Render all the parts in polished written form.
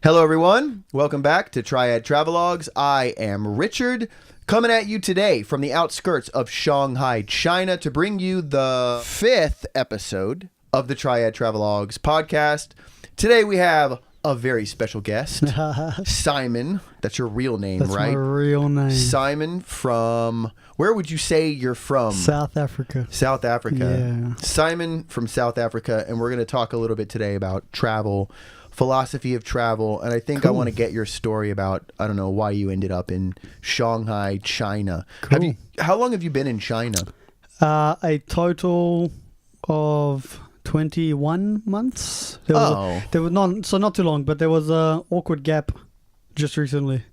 Hello, everyone. Welcome back to Travelogues. I am Richard, coming at you today from the outskirts of Shanghai, China, to bring you the 5th episode of the Travelogues podcast. Today we have a very special guest, Simon. That's your real name, That's right? my real name. Simon from, where would you say you're from? South Africa. South Africa. Yeah. Simon from South Africa, and we're going to talk a little bit today about travel, philosophy of travel, and I think I want to get your story about, I don't know, why you ended up in Shanghai, China. Cool. How long have you been in China? A total of 21 months. There was not too long, but there was a awkward gap just recently.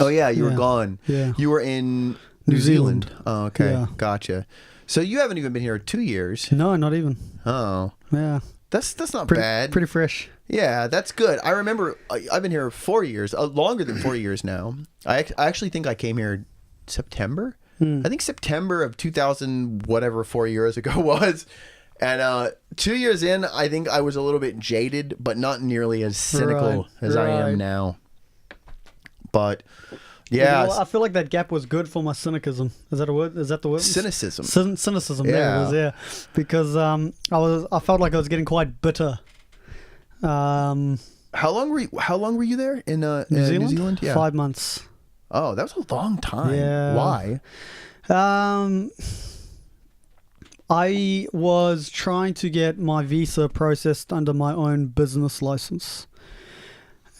Oh yeah, you were gone. Yeah. You were in New Zealand. Oh, okay. Yeah. Gotcha. So you haven't even been here 2 years. No, not even. Oh. Yeah. That's not bad. Pretty fresh. Yeah, that's good. I remember I've been here 4 years, longer than 4 years now. I actually think I came here September. I think September of 2000, whatever 4 years ago was. And 2 years in, I think I was a little bit jaded, but not nearly as cynical as I am now. But yeah, well, I feel like that gap was good for my cynicism. Is that a word? Is that the word? Cynicism. Cynicism. Yeah. There it was. Yeah, because I felt like I was getting quite bitter. How long were you there in New Zealand? Yeah. 5 months. Oh, that was a long time. Yeah. Why? I was trying to get my visa processed under my own business license,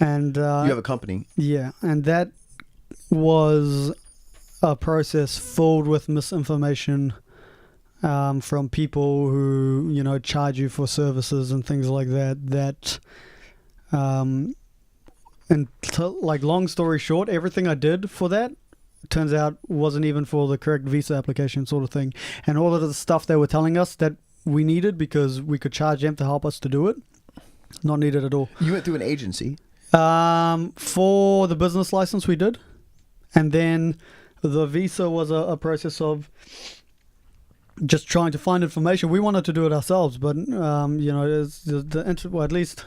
and you have a company. Yeah, and that was a process filled with misinformation from people who charge you for services and things like that. Long story short, everything I did for that turns out wasn't even for the correct visa application sort of thing, and all of the stuff they were telling us that we needed because we could charge them to help us to do it, not needed at all. You went through an agency for the business license we did, and then the visa was a process of just trying to find information. We wanted to do it ourselves, but at least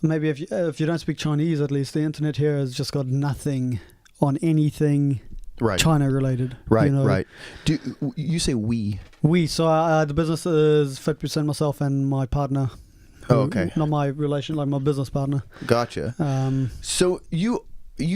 maybe if you don't speak Chinese, at least the internet here has just got nothing on anything China related. Right. Do you say we? We. So the business is 50% myself and my partner. Okay. Not my relation, like my business partner. Gotcha. So you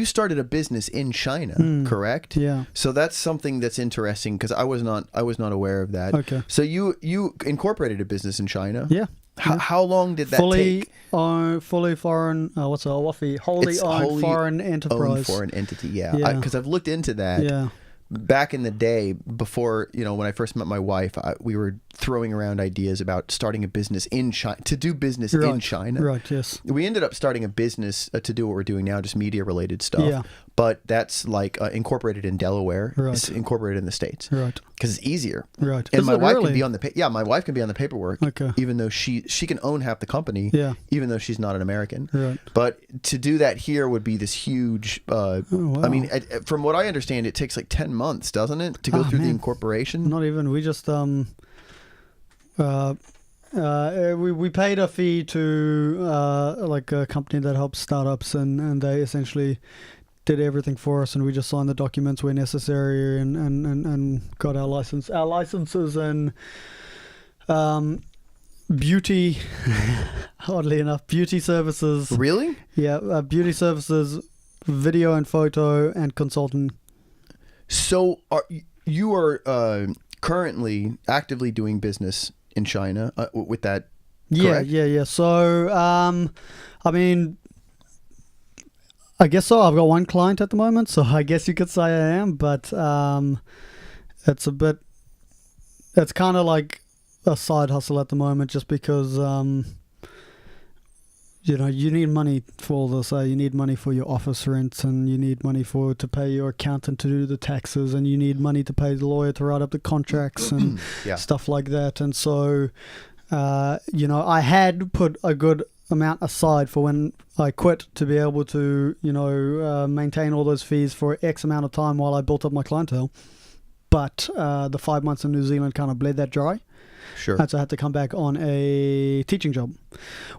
started a business in China, correct? Yeah. So that's something that's interesting because I was not aware of that. Okay. So you incorporated a business in China. Yeah. How long did that take? Fully foreign. What's a WAFI? Wholly owned foreign enterprise. Owned foreign entity. Yeah. Because I've looked into that. Yeah. Back in the day, before when I first met my wife, we were throwing around ideas about starting a business in China, to do business in China. Right. Yes. We ended up starting a business to do what we're doing now, just media related stuff. Yeah. But that's like incorporated in Delaware. Right. It's incorporated in the States. Right. Because it's easier. Right. And my wife can be on the my wife can be on the paperwork. Okay. Even though she can own half the company. Yeah. Even though she's not an American. Right. But to do that here would be this huge. Wow. I mean, from what I understand, it takes like 10 months, doesn't it, to go through the incorporation? Not even. We just we paid a fee to like a company that helps startups, and they essentially did everything for us, and we just signed the documents where necessary and got our license. Our licenses and beauty, oddly enough, beauty services. Really? Yeah, beauty services, video and photo, and consulting. So you are currently actively doing business in China with that? Correct? Yeah. So, I mean, I guess so. I've got one client at the moment, so I guess you could say I am, but it's kind of like a side hustle at the moment, just because you need money for all this. You need money for your office rent, and you need money to pay your accountant to do the taxes, and you need money to pay the lawyer to write up the contracts and stuff like that. And so, I had put a good amount aside for when I quit to be able to, maintain all those fees for X amount of time while I built up my clientele. But the 5 months in New Zealand kind of bled that dry. Sure. And so I had to come back on a teaching job,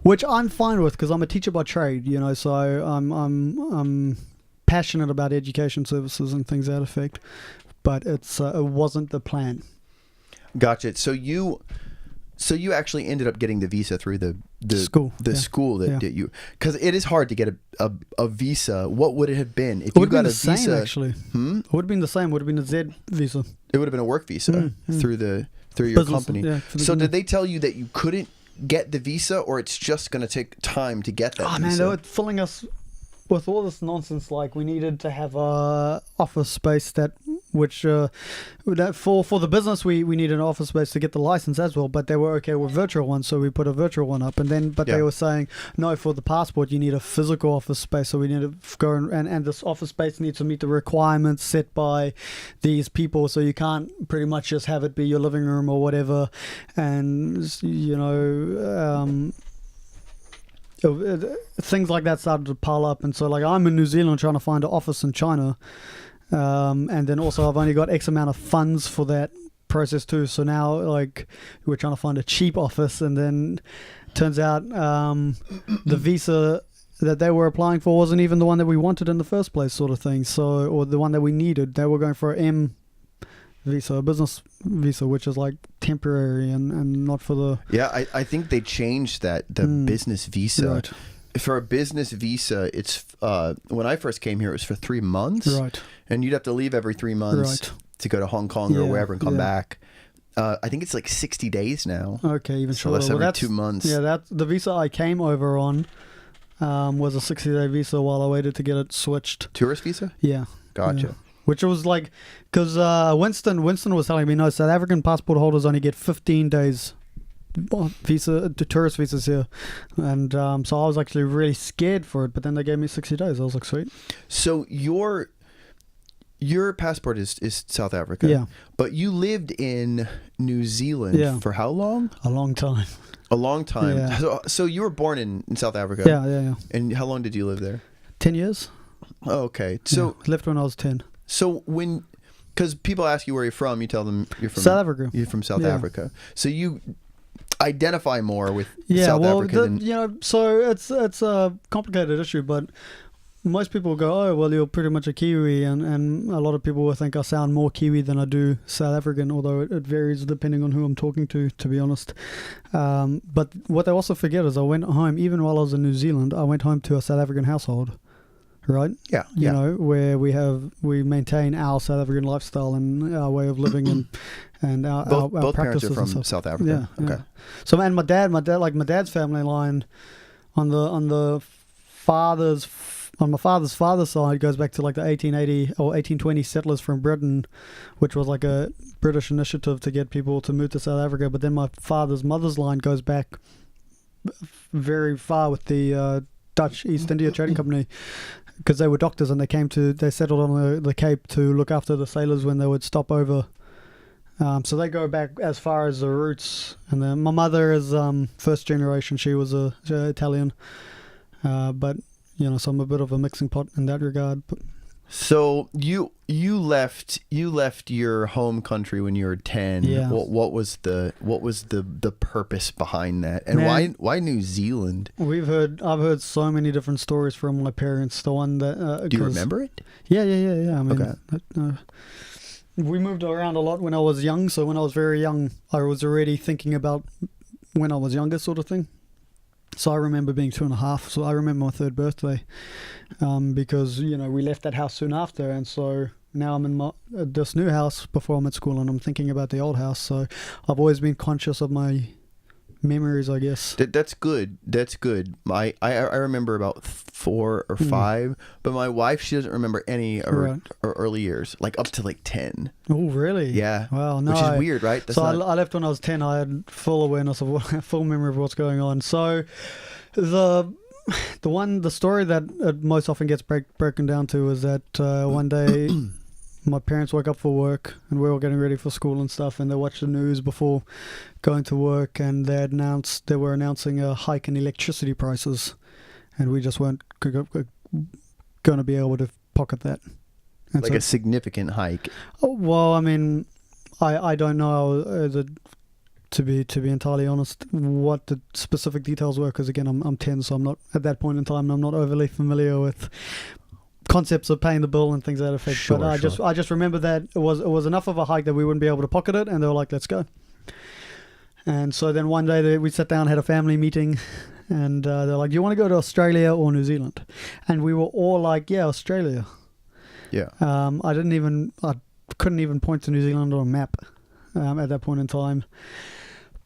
which I'm fine with because I'm a teacher by trade, you know, so I'm passionate about education services and things to that effect, but it wasn't the plan. Gotcha. So you actually ended up getting the visa through the school. School that you, because it is hard to get a visa. What would it have been if It you would have got been a the same, visa? actually. It would have been the same. Would have been a Z visa. It would have been a work visa through your Business, company. yeah, So did they tell you that you couldn't get the visa, or it's just going to take time to get that visa? Man, they were filling us with all this nonsense. Like, we needed to have a office space that for the business we needed an office space to get the license as well, but they were okay with virtual ones, so we put a virtual one up, and then they were saying no, for the passport you need a physical office space, so we need to go and this office space needs to meet the requirements set by these people, so you can't pretty much just have it be your living room or whatever, and you know, things like that started to pile up. And so, like, I'm in New Zealand trying to find an office in China, and then also I've only got X amount of funds for that process too, so now, like, we're trying to find a cheap office, and then turns out the visa that they were applying for wasn't even the one that we wanted in the first place, sort of thing. So, or the one that we needed. They were going for an M visa, a business visa, which is like temporary and not for the... Yeah, I think they changed the business visa. Right. For a business visa, it's when I first came here, it was for 3 months. Right. And you'd have to leave every 3 months to go to Hong Kong or wherever and come back. I think it's like 60 days now. Okay, even so shorter. that's every 2 months. Yeah, that's the visa I came over on was a 60-day visa while I waited to get it switched. Tourist visa? Yeah. Gotcha. Yeah. Which was like, because Winston was telling me, no, South African passport holders only get 15 days visa to tourist visas here, and so I was actually really scared for it. But then they gave me 60 days. I was like, sweet. So your passport is South Africa. Yeah. But you lived in New Zealand for how long? A long time. A long time. Yeah. So you were born in South Africa. Yeah. And how long did you live there? 10 years. Oh, okay. So left when I was 10. So because people ask you where you're from, you tell them you're from South Africa. You're from South Africa. So you identify more with South Africa than... you know, so it's a complicated issue, but most people go, oh, well, you're pretty much a Kiwi, and a lot of people will think I sound more Kiwi than I do South African, although it varies depending on who I'm talking to be honest. But what they also forget is I went home, even while I was in New Zealand, I went home to a South African household. Right? Yeah. You know, where we maintain our South African lifestyle and our way of living and our both practices. Parents are from and South Africa. Yeah. Okay. Yeah. So, man, my dad's family line on my father's father's side goes back to like the 1880 or 1820 settlers from Britain, which was like a British initiative to get people to move to South Africa. But then my father's mother's line goes back very far with the Dutch East India Trading Company, because they were doctors and they settled on the Cape to look after the sailors when they would stop over. So they go back as far as the roots. And then my mother is first generation. She was Italian, but you know, so I'm a bit of a mixing pot in that regard. But so you left your home country when you were 10. Yeah. What was the purpose behind that, and why New Zealand? I've heard so many different stories from my parents. The one that do you remember it? Yeah. I mean, okay. We moved around a lot when I was young. So when I was very young, I was already thinking about when I was younger, sort of thing. So I remember being 2.5. So I remember my 3rd birthday, because, you know, we left that house soon after. And so now I'm in this new house before I'm at school, and I'm thinking about the old house. So I've always been conscious of my memories, I guess. That's good. I remember about 4 or 5, but my wife, she doesn't remember any of her early years, like up to like 10. Oh, really? Yeah. Wow. No, which is weird, right? I left when I was 10. I had full awareness of full memory of what's going on. So the story that most often gets broken down to is that one day my parents woke up for work, and we were all getting ready for school and stuff, and they watched the news before going to work, and they were announcing a hike in electricity prices, and we just weren't going to be able to pocket that. And like a significant hike. Oh, well, I mean, I don't know to be entirely honest, what the specific details were, because again, I'm 10, so I'm not at that point in time. I'm not overly familiar with concepts of paying the bill and things of that effect. Sure, but I just remember that it was enough of a hike that we wouldn't be able to pocket it, and they were like, "Let's go." And so then one day we sat down, had a family meeting, and they're like, "Do you want to go to Australia or New Zealand?" And we were all like, "Yeah, Australia." Yeah. I couldn't even point to New Zealand on a map at that point in time.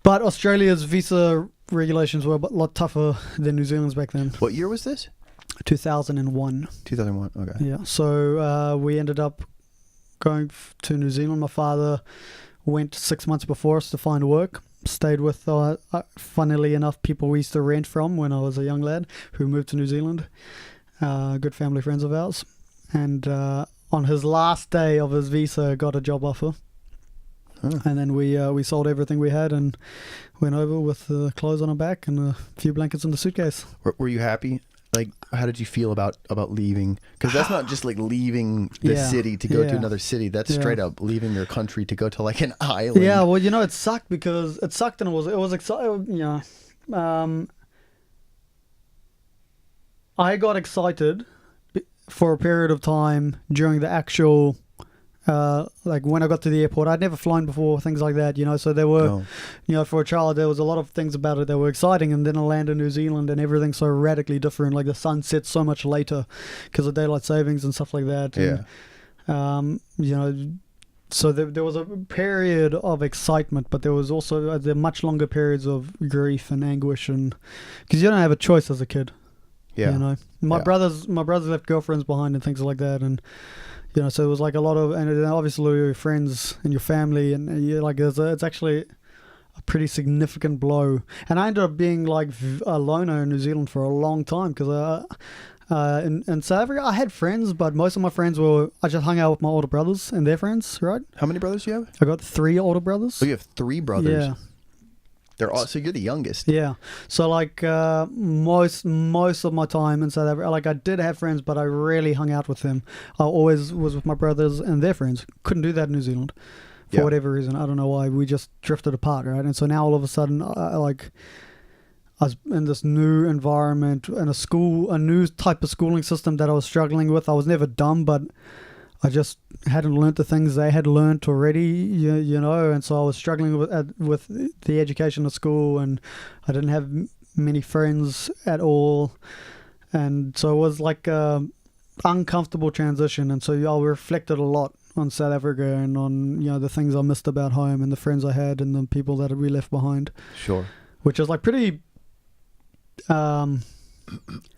But Australia's visa regulations were a lot tougher than New Zealand's back then. What year was this? 2001. 2001. Okay. Yeah. So we ended up going to New Zealand. My father went 6 months before us to find work. Stayed with, funnily enough, people we used to rent from when I was a young lad who moved to New Zealand. Good family friends of ours. And on his last day of his visa, got a job offer. Huh. And then we sold everything we had and went over with the clothes on our back and a few blankets in the suitcase. Were you happy? Like, how did you feel about leaving? Because that's not just like leaving the city to go to another city. That's straight up leaving your country to go to like an island. Yeah, well, it sucked because it sucked and it was exciting. I got excited for a period of time during the actual, like when I got to the airport. I'd never flown before, things like that, so there were, for a child, there was a lot of things about it that were exciting, and then I landed in New Zealand and everything's so radically different, like the sun sets so much later because of daylight savings and stuff like that. And, so there was a period of excitement, but there was also the much longer periods of grief and anguish, and because you don't have a choice as a kid. Yeah. My brothers left girlfriends behind and things like that, and so it was like a lot of, and then obviously your friends and your family, and you're like, it's actually a pretty significant blow. And I ended up being like a loner in New Zealand for a long time because in South Africa I had friends, but most of my friends I just hung out with my older brothers and their friends. Right? How many brothers do you have? I got 3 older brothers. Oh, you have 3 brothers. Yeah. They're all, so you're the youngest. Yeah. So like most of my time in South Africa, like I did have friends, but I rarely hung out with them. I always was with my brothers and their friends. Couldn't do that in New Zealand for whatever reason. I don't know why. We just drifted apart, right? And so now all of a sudden, I was in this new environment and a new type of schooling system that I was struggling with. I was never dumb, but I just hadn't learnt the things they had learnt already, and so I was struggling with the education at school, and I didn't have many friends at all, and so it was like a uncomfortable transition, and so I reflected a lot on South Africa and on the things I missed about home and the friends I had and the people that we left behind. Sure. Which is like pretty I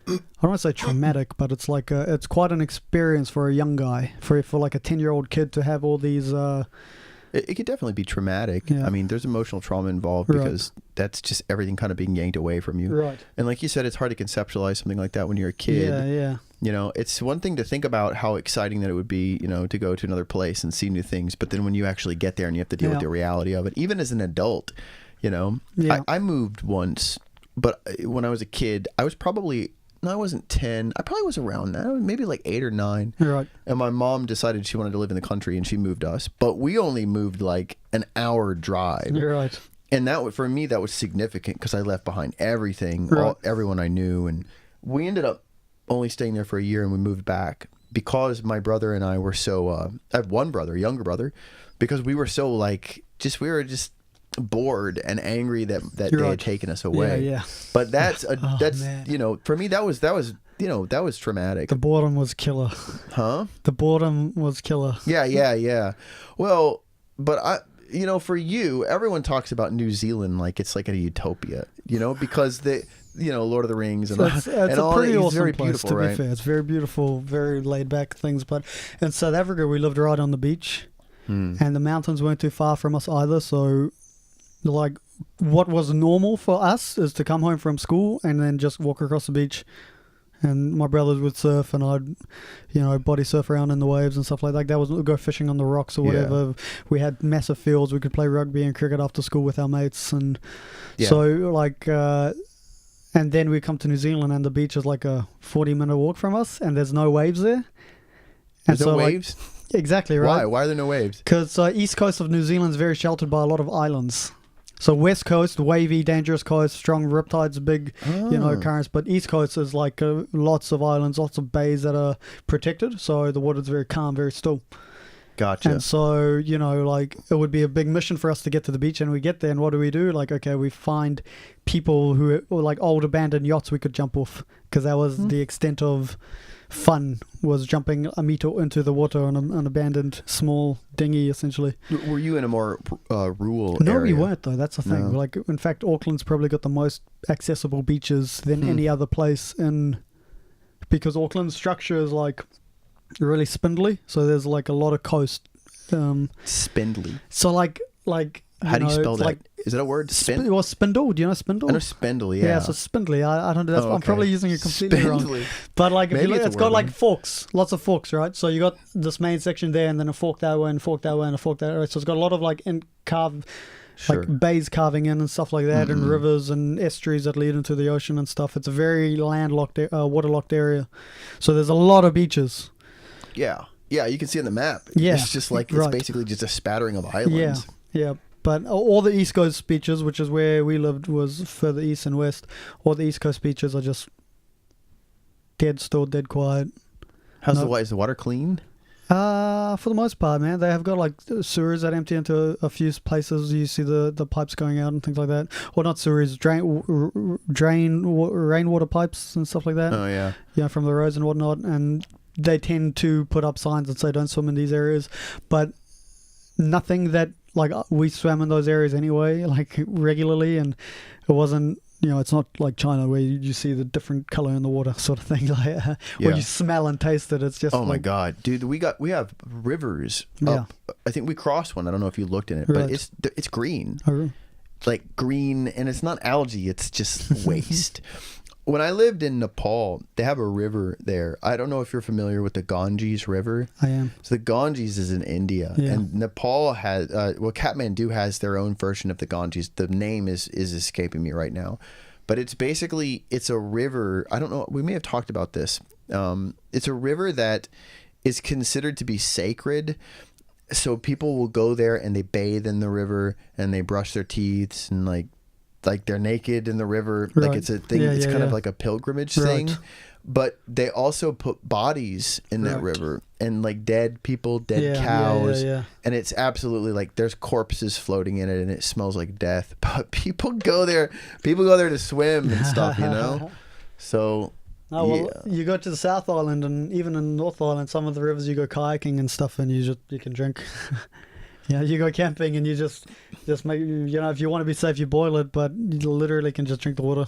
don't want to say traumatic, but it's like it's quite an experience for a young guy, for like a 10-year-old kid to have all these. It could definitely be traumatic. Yeah. I mean, there's emotional trauma involved because that's just everything kind of being yanked away from you. Right. And like you said, it's hard to conceptualize something like that when you're a kid. Yeah. It's one thing to think about how exciting that it would be, to go to another place and see new things. But then when you actually get there and you have to deal with the reality of it, even as an adult, I moved once. But when I was a kid, I wasn't 10. I probably was around that, maybe like 8 or 9. Right. And my mom decided she wanted to live in the country, and she moved us. But we only moved like an hour drive. Right. And for me, that was significant because I left behind everything, everyone I knew. And we ended up only staying there for a year, and we moved back because my brother and I were so. I have one brother, younger brother, because we were so we were just bored and angry that they had taken us away. Yeah. But that's for me that was traumatic. The boredom was killer. Huh? The boredom was killer. Yeah. Well, but for you, everyone talks about New Zealand like it's like a utopia, because Lord of the Rings and it's and a all pretty that. It's awesome very place, beautiful, to right? be fair. It's very beautiful, very laid back things. But in South Africa, we lived right on the beach, and the mountains weren't too far from us either. So, like, what was normal for us is to come home from school and then just walk across the beach. And my brothers would surf, and I'd, body surf around in the waves and stuff like that. That was go fishing on the rocks or whatever. Yeah. We had massive fields. We could play rugby and cricket after school with our mates, and and then we come to New Zealand, and the beach is like a 40-minute walk from us, and there's no waves there. And there's no waves? Exactly right. Why? Why are there no waves? Because east coast of New Zealand is very sheltered by a lot of islands. So West Coast, wavy, dangerous coast, strong riptides, big, currents. But East Coast is like lots of islands, lots of bays that are protected. So the water's very calm, very still. Gotcha. And so, like it would be a big mission for us to get to the beach, and we get there, and what do? Like, okay, we find people who are like old abandoned yachts we could jump off, because that was the extent of fun, was jumping a meter into the water on an abandoned small dinghy, essentially. Were you in a more rural No, area? we weren't, though. That's the thing. No. Like, in fact, Auckland's probably got the most accessible beaches than any other place because Auckland's structure is like really spindly, so there's like a lot of coast. Spindly. So like how do you spell that? Like, is it a word? spindle. Do you know spindle? I know spindle. Yeah. Yeah, so spindly. I don't know. That's, Oh, okay. I'm probably using it completely Spindly. wrong. But like, if Maybe you look, it's a it's got word, like man. forks, lots of forks, right? So you got this main section there, and then a fork that way, and a fork that way, and a fork that way. So it's got a lot of like Sure. like bays carving in and stuff like that, and rivers and estuaries that lead into the ocean and stuff. It's a very landlocked, waterlocked area. So there's a lot of beaches. Yeah. Yeah, you can see on the map. Yeah, It's just like, it's right. basically just a spattering of islands. Yeah. But all the East Coast beaches, which is where we lived, was further east and west. All the East Coast beaches are just dead still, dead quiet. Is the water clean? For the most part, man. They have got like sewers that empty into a few places. You see the pipes going out and things like that. Or not sewers, rainwater pipes and stuff like that. Oh, yeah. Yeah, from the roads and whatnot. And they tend to put up signs that say don't swim in these areas. But nothing that, like, we swam in those areas anyway, like regularly. And it wasn't, it's not like China where you see the different color in the water sort of thing. Like when you smell and taste it, it's just my God, dude, we have rivers up. I think we crossed one. I don't know if you looked in it, but it's green. Like green, and it's not algae, it's just waste. When I lived in Nepal, they have a river there. I don't know if you're familiar with the Ganges River. I am. So the Ganges is in India, and Nepal has, Kathmandu has their own version of the Ganges. The name is escaping me right now, but it's basically, it's a river. I don't know. We may have talked about this. It's a river that is considered to be sacred. So people will go there and they bathe in the river and they brush their teeth and like they're naked in the river. Right. Like it's a thing. It's kind of like a pilgrimage thing. But they also put bodies in that river, and like dead people, dead cows. And it's absolutely like there's corpses floating in it, and it smells like death. But people go there to swim and stuff, So you go to the South Island, and even in North Island, some of the rivers you go kayaking and stuff, and you can drink. You go camping and you just make, if you want to be safe, you boil it, but you literally can just drink the water.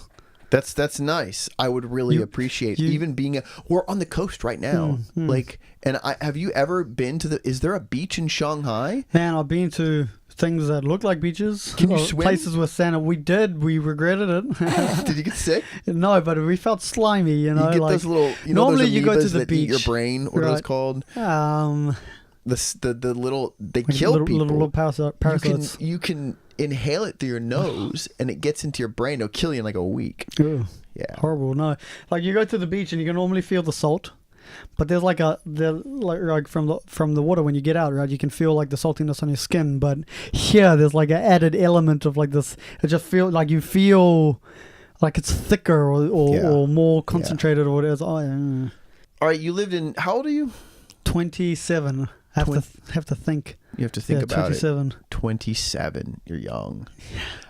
That's nice. I would really appreciate even being we're on the coast right now. Like, and have you ever been is there a beach in Shanghai? Man, I've been to things that look like beaches. Can you swim? Places with sand. We regretted it. Did you get sick? No, but we felt slimy, You get like, those little, normally those you go to amoebas the that beach. eat your brain. What are those called? The little, they kill people. Little parasites. You can inhale it through your nose, and it gets into your brain. It'll kill you in like a week. Ew. Yeah, horrible. No, like you go to the beach and you can normally feel the salt, but there's like from the water when you get out, right? You can feel like the saltiness on your skin, but here there's like an added element of like this. It just feel like it's thicker or more concentrated or whatever. All right, you lived in, how old are you? 27. I have to think. You have to think about 27. it. 27. You're young.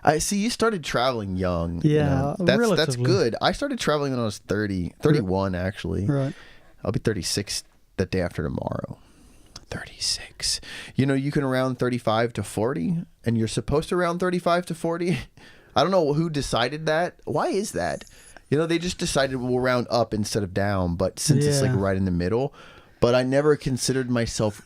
I see you started traveling young. Yeah, that's good. I started traveling when I was 31 actually. Right. I'll be 36 the day after tomorrow. 36. You can round 35 to 40, and you're supposed to round 35 to 40. I don't know who decided that. Why is that? They just decided we'll round up instead of down, but since it's like right in the middle. But I never considered myself,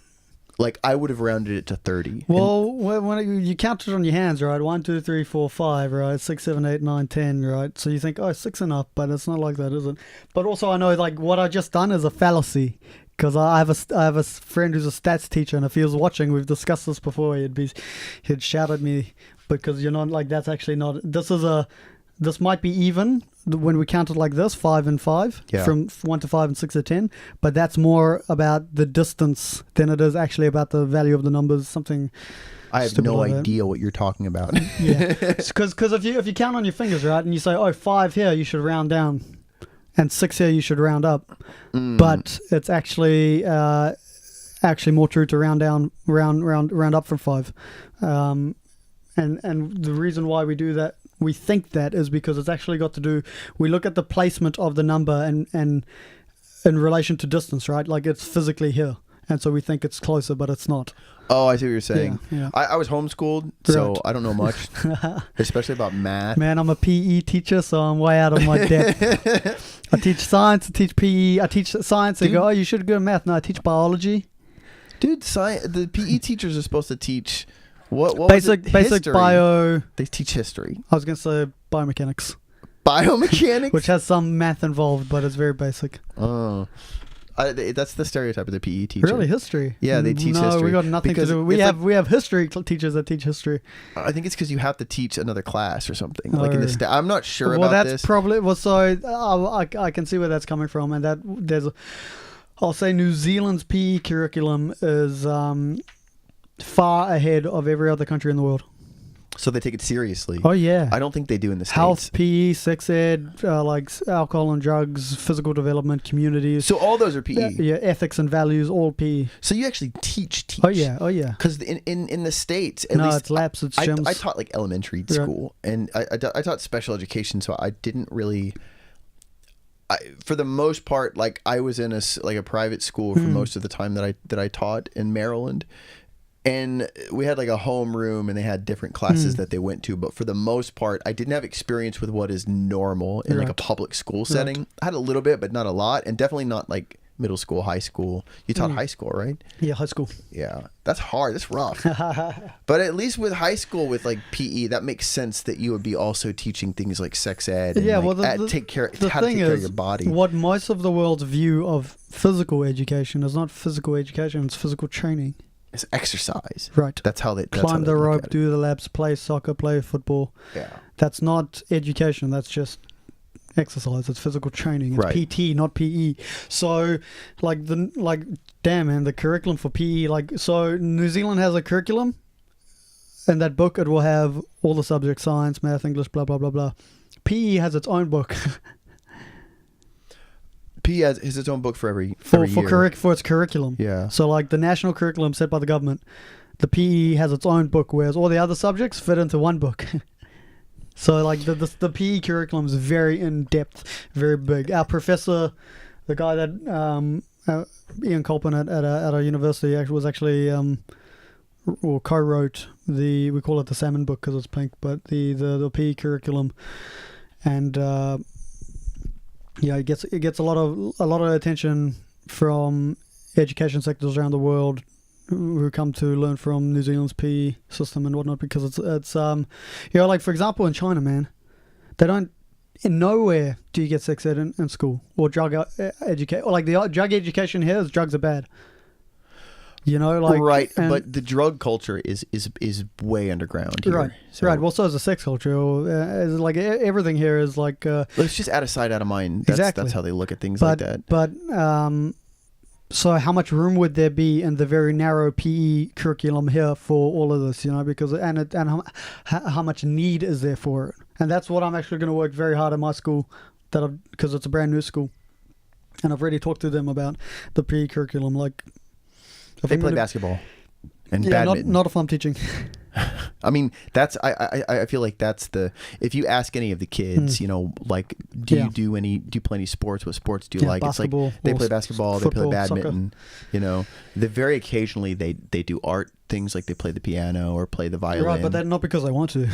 like, I would have rounded it to 30. Well, when you count it on your hands, right? 1, 2, 3, 4, 5, right? 6, 7, 8, 9, 10, right? So you think, 6 enough, but it's not like that, is it? But also I know, like, what I just done is a fallacy, because I have a friend who's a stats teacher, and if he was watching, we've discussed this before, he'd shout at me, because you're not, like, that's actually not, this might be even when we count it like this, 5 and 5, from 1 to 5 and 6 to 10, but that's more about the distance than it is actually about the value of the numbers, something I have Stupid no like that. idea what you're talking about. Yeah, because if you count on your fingers, right, and you say, oh, 5 here, you should round down, and 6 here, you should round up. But it's actually more true to round up from 5. And the reason why we do that, we think that, is because it's actually got to do. We look at the placement of the number and in relation to distance, right? Like it's physically here, and so we think it's closer, but it's not. Oh, I see what you're saying. Yeah. I was homeschooled, so Right. I don't know much, especially about math. Man, I'm a PE teacher, so I'm way out of my depth. I teach science, I teach PE, I teach science. They go, oh, you should go to math. No, I teach biology. Dude, the PE teachers are supposed to teach what Basic History. bio. They teach history. I was going to say biomechanics, Biomechanics? which has some math involved, but it's very basic. Oh. That's the stereotype of the PE teacher. Really, history? Yeah, they teach no, history. we got nothing Because to do. We it's have history teachers that teach history. I think it's because you have to teach another class or something. Like in the I'm not sure well, about that's this. probably I can see where that's coming from, and that I'll say New Zealand's PE curriculum is far ahead of every other country in the world. So they take it seriously. Oh yeah, I don't think they do in the States. health, PE, sex ed, like alcohol and drugs, physical development, communities. So all those are PE. Yeah, ethics and values, all PE. So you actually teach. Oh yeah. Because in the States, at No, least it's labs, it's gyms. I taught like elementary school, and I taught special education, so I didn't really. For the most part, like I was in a private school for most of the time that I taught in Maryland, and we had like a home room, and they had different classes that they went to. But for the most part, I didn't have experience with what is normal in like a public school setting. I had a little bit, but not a lot, and definitely not like middle school, high school. You taught high school, right? Yeah, high school. Yeah, that's hard. That's rough. But at least with high school, with like PE, that makes sense that you would be also teaching things like sex ed. And Yeah, like, well, how to take care of is, your body. What most of the world's view of physical education is not physical education; it's physical training. It's exercise. Right. That's how they Climb the rope, do the laps, play soccer, play football. Yeah. That's not education. That's just exercise. It's physical training. It's Right. PT, not PE. So, damn man, the curriculum for PE. So New Zealand has a curriculum. In that book, it will have all the subjects: science, math, English, blah blah blah blah. PE has its own book. PE has its own book for every for year. for its curriculum. Yeah. So like the national curriculum set by the government, the PE has its own book, whereas all the other subjects fit into one book. So like the PE curriculum is very in depth, very big. Our professor, the guy that Ian Colpin at our university was actually or co-wrote we call it the salmon book because it's pink, but the PE curriculum, and it gets a lot of attention from education sectors around the world who come to learn from New Zealand's PE system and whatnot, because it's like for example in China, man, they don't, in nowhere do you get sex ed in school or drug education, or like the drug education here is drugs are bad. Right, but the drug culture is way underground here. Right, so. right. Well, so is the sex culture. Is like everything here is like. It's just out of sight, out of mind. Exactly. That's how they look at things like that. But so how much room would there be in the very narrow PE curriculum here for all of this? Because how much need is there for it? And that's what I'm actually going to work very hard at my school, because it's a brand new school, and I've already talked to them about the PE curriculum. Like. They play basketball and yeah, badminton. Not if I'm teaching. I mean, I feel like that's if you ask any of the kids, like, do you play any sports? What sports do you like? It's like they play basketball, football, they play badminton, They very occasionally they do art things, like they play the piano or play the violin. Right, but that's not because I want to.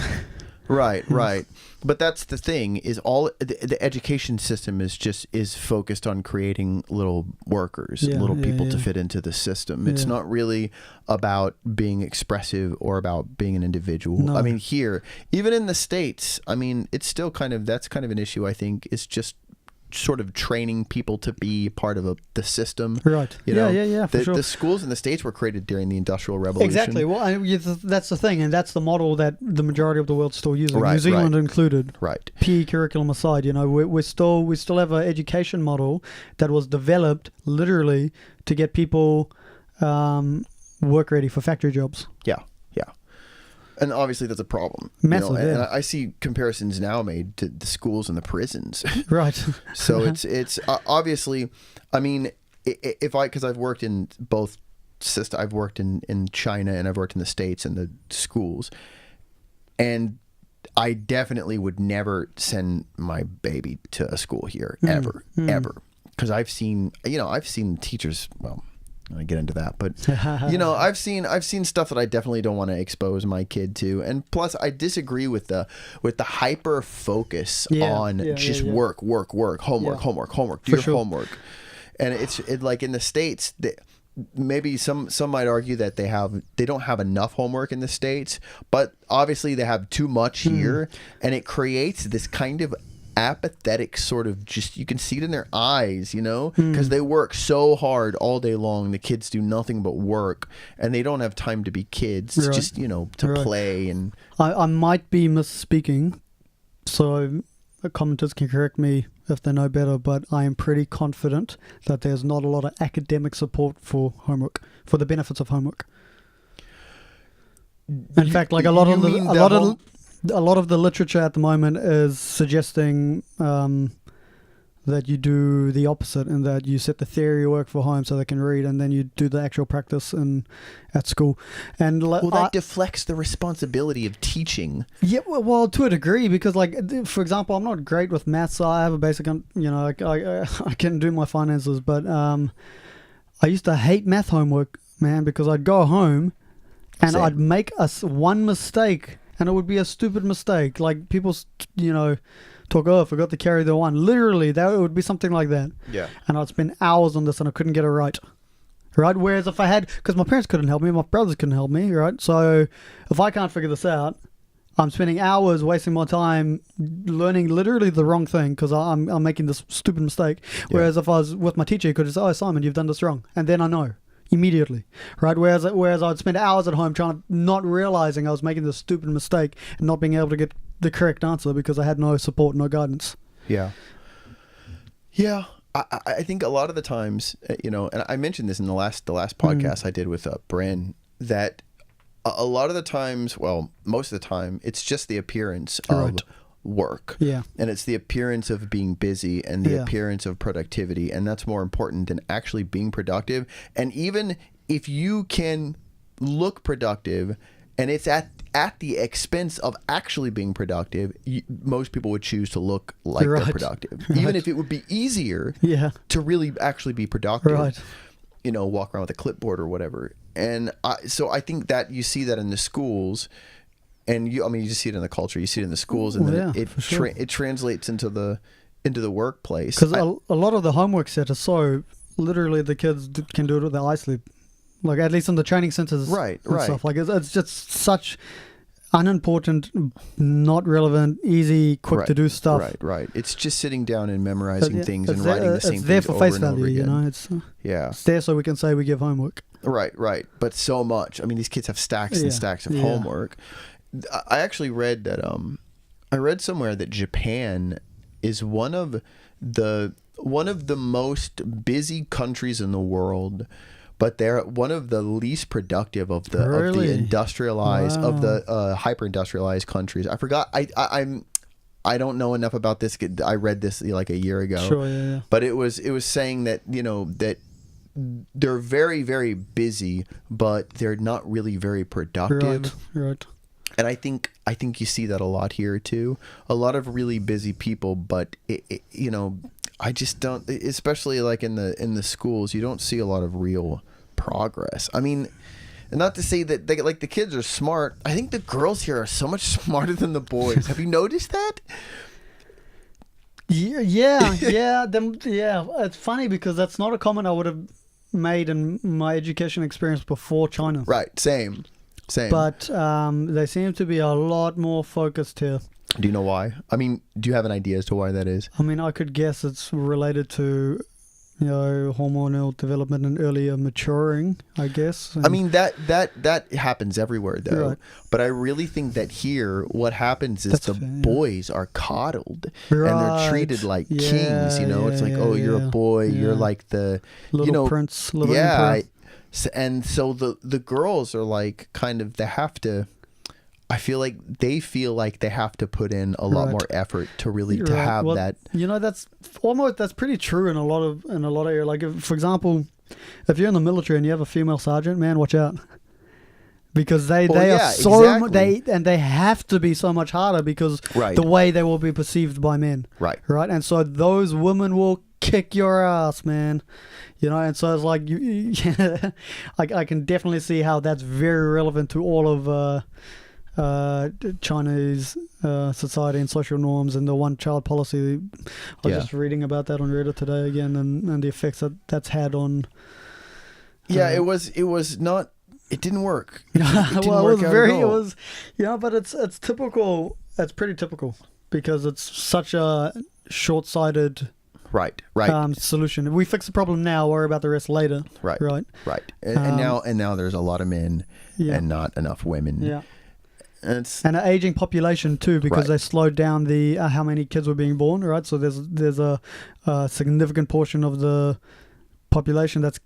Right. But that's the thing, is all the education system is focused on creating little workers, people to fit into the system. It's not really about being expressive or about being an individual. No. I mean, here, even in the States, I mean, it's still that's kind of an issue, I think. It's just sort of training people to be part of the system. Right. For sure. The schools in the States were creted during the Industrial Revolution. Exactly. Well, that's the thing, and that's the model that the majority of the world's still using, Right, New Zealand right. included. Right. PE curriculum aside, we still have an education model that was developed literally to get people work ready for factory jobs. Yeah. And obviously that's a problem. Massive, And yeah. I see comparisons now made to the schools and the prisons. Right. So it's obviously, I mean, because I've worked in both systems, I've worked in China and I've worked in the States and the schools, and I definitely would never send my baby to a school here ever, because I've seen teachers. Well, I get into that, but I've seen stuff that I definitely don't want to expose my kid to, and plus I disagree with the hyper focus on work, homework, do your homework, and it's like in the States. Maybe some might argue that they don't have enough homework in the States, but obviously they have too much here, and it creates this kind of apathetic sort of, just, you can see it in their eyes, because they work so hard all day long. The kids do nothing but work, and they don't have time to be kids, just to play. And I might be misspeaking, so the commenters can correct me if they know better, but I am pretty confident that there's not a lot of academic support for homework, for the benefits of homework. In fact, like a lot of the literature at the moment is suggesting that you do the opposite, and that you set the theory work for home so they can read, and then you do the actual practice at school. And that deflects the responsibility of teaching. Yeah, well, to a degree, because like, for example, I'm not great with maths. So I have a basic, I can do my finances, but I used to hate math homework, man, because I'd go home and I'd make one mistake, and it would be a stupid mistake. Like people, talk, I forgot to carry the one. Literally, it would be something like that. Yeah. And I'd spend hours on this and I couldn't get it right. Right? Whereas if I had, because my parents couldn't help me, my brothers couldn't help me, right? So if I can't figure this out, I'm spending hours wasting my time learning literally the wrong thing because I'm making this stupid mistake. Whereas if I was with my teacher, he could just say, "Oh, Simon, you've done this wrong." And then I know immediately, right? Whereas I'd spend hours at home trying to, not realizing I was making this stupid mistake and not being able to get the correct answer because I had no support, no guidance. Yeah. I think a lot of the times, and I mentioned this in the last podcast I did with Bren, that a lot of the times, well, most of the time, it's just the appearance of work. Yeah. And it's the appearance of being busy and the appearance of productivity. And that's more important than actually being productive. And even if you can look productive and it's at the expense of actually being productive, most people would choose to look like they're productive. Even if it would be easier to really actually be productive. Right. Walk around with a clipboard or whatever. And so I think that you see that in the schools, and you just see it in the culture. You see it in the schools, and then it translates into the workplace. Because a lot of the homework set is so literally the kids can do it with their eyes sleep, like at least in the training centers, right. Stuff like it's just such unimportant, not relevant, easy, quick to do stuff. Right. It's just sitting down and memorizing things and writing the same things over and over again. It's there for face value, It's there so we can say we give homework. Right. But so much. I mean, these kids have stacks and stacks of homework. I actually read that I read somewhere that Japan is one of the most busy countries in the world, but they're one of the least productive of the industrialized of the hyper industrialized countries. I forgot. I don't know enough about this. I read this like a year ago. Sure, But it was saying that that they're very, very busy, but they're not really very productive. Right. And I think you see that a lot here too. A lot of really busy people, but I just don't. Especially like in the schools, you don't see a lot of real progress. I mean, not to say that the kids are smart. I think the girls here are so much smarter than the boys. Have you noticed that? Yeah. It's funny because that's not a comment I would have made in my education experience before China. Right. Same. But they seem to be a lot more focused here. Do you know why? I mean, do you have an idea as to why that is? I mean, I could guess it's related to, hormonal development and earlier maturing, I guess. I mean, that happens everywhere, though. Right. But I really think that here, what happens is boys are coddled. Right. And they're treated like kings, It's like, you're a boy. Yeah. You're like the... Little prince, little emperor. And so the girls are like kind of, they have to... I feel like they feel like they have to put in a lot more effort to really to have that. That's pretty true in a lot of areas. Like, for example, if you're in the military and you have a female sergeant, man, watch out. Because they have to be so much harder because the way they will be perceived by men. Right. And so those women will kick your ass, man. And so it's like I can definitely see how that's very relevant to all of Chinese society and social norms and the one-child policy. I was just reading about that on Reddit today again, and the effects that's had on. It was not. It didn't work. But it's typical. It's pretty typical because it's such a short-sighted. Right. Solution. If we fix the problem now, worry about the rest later. Right. And now there's a lot of men and not enough women. Yeah. And an aging population too, because they slowed down the how many kids were being born. Right. So there's a significant portion of the population that's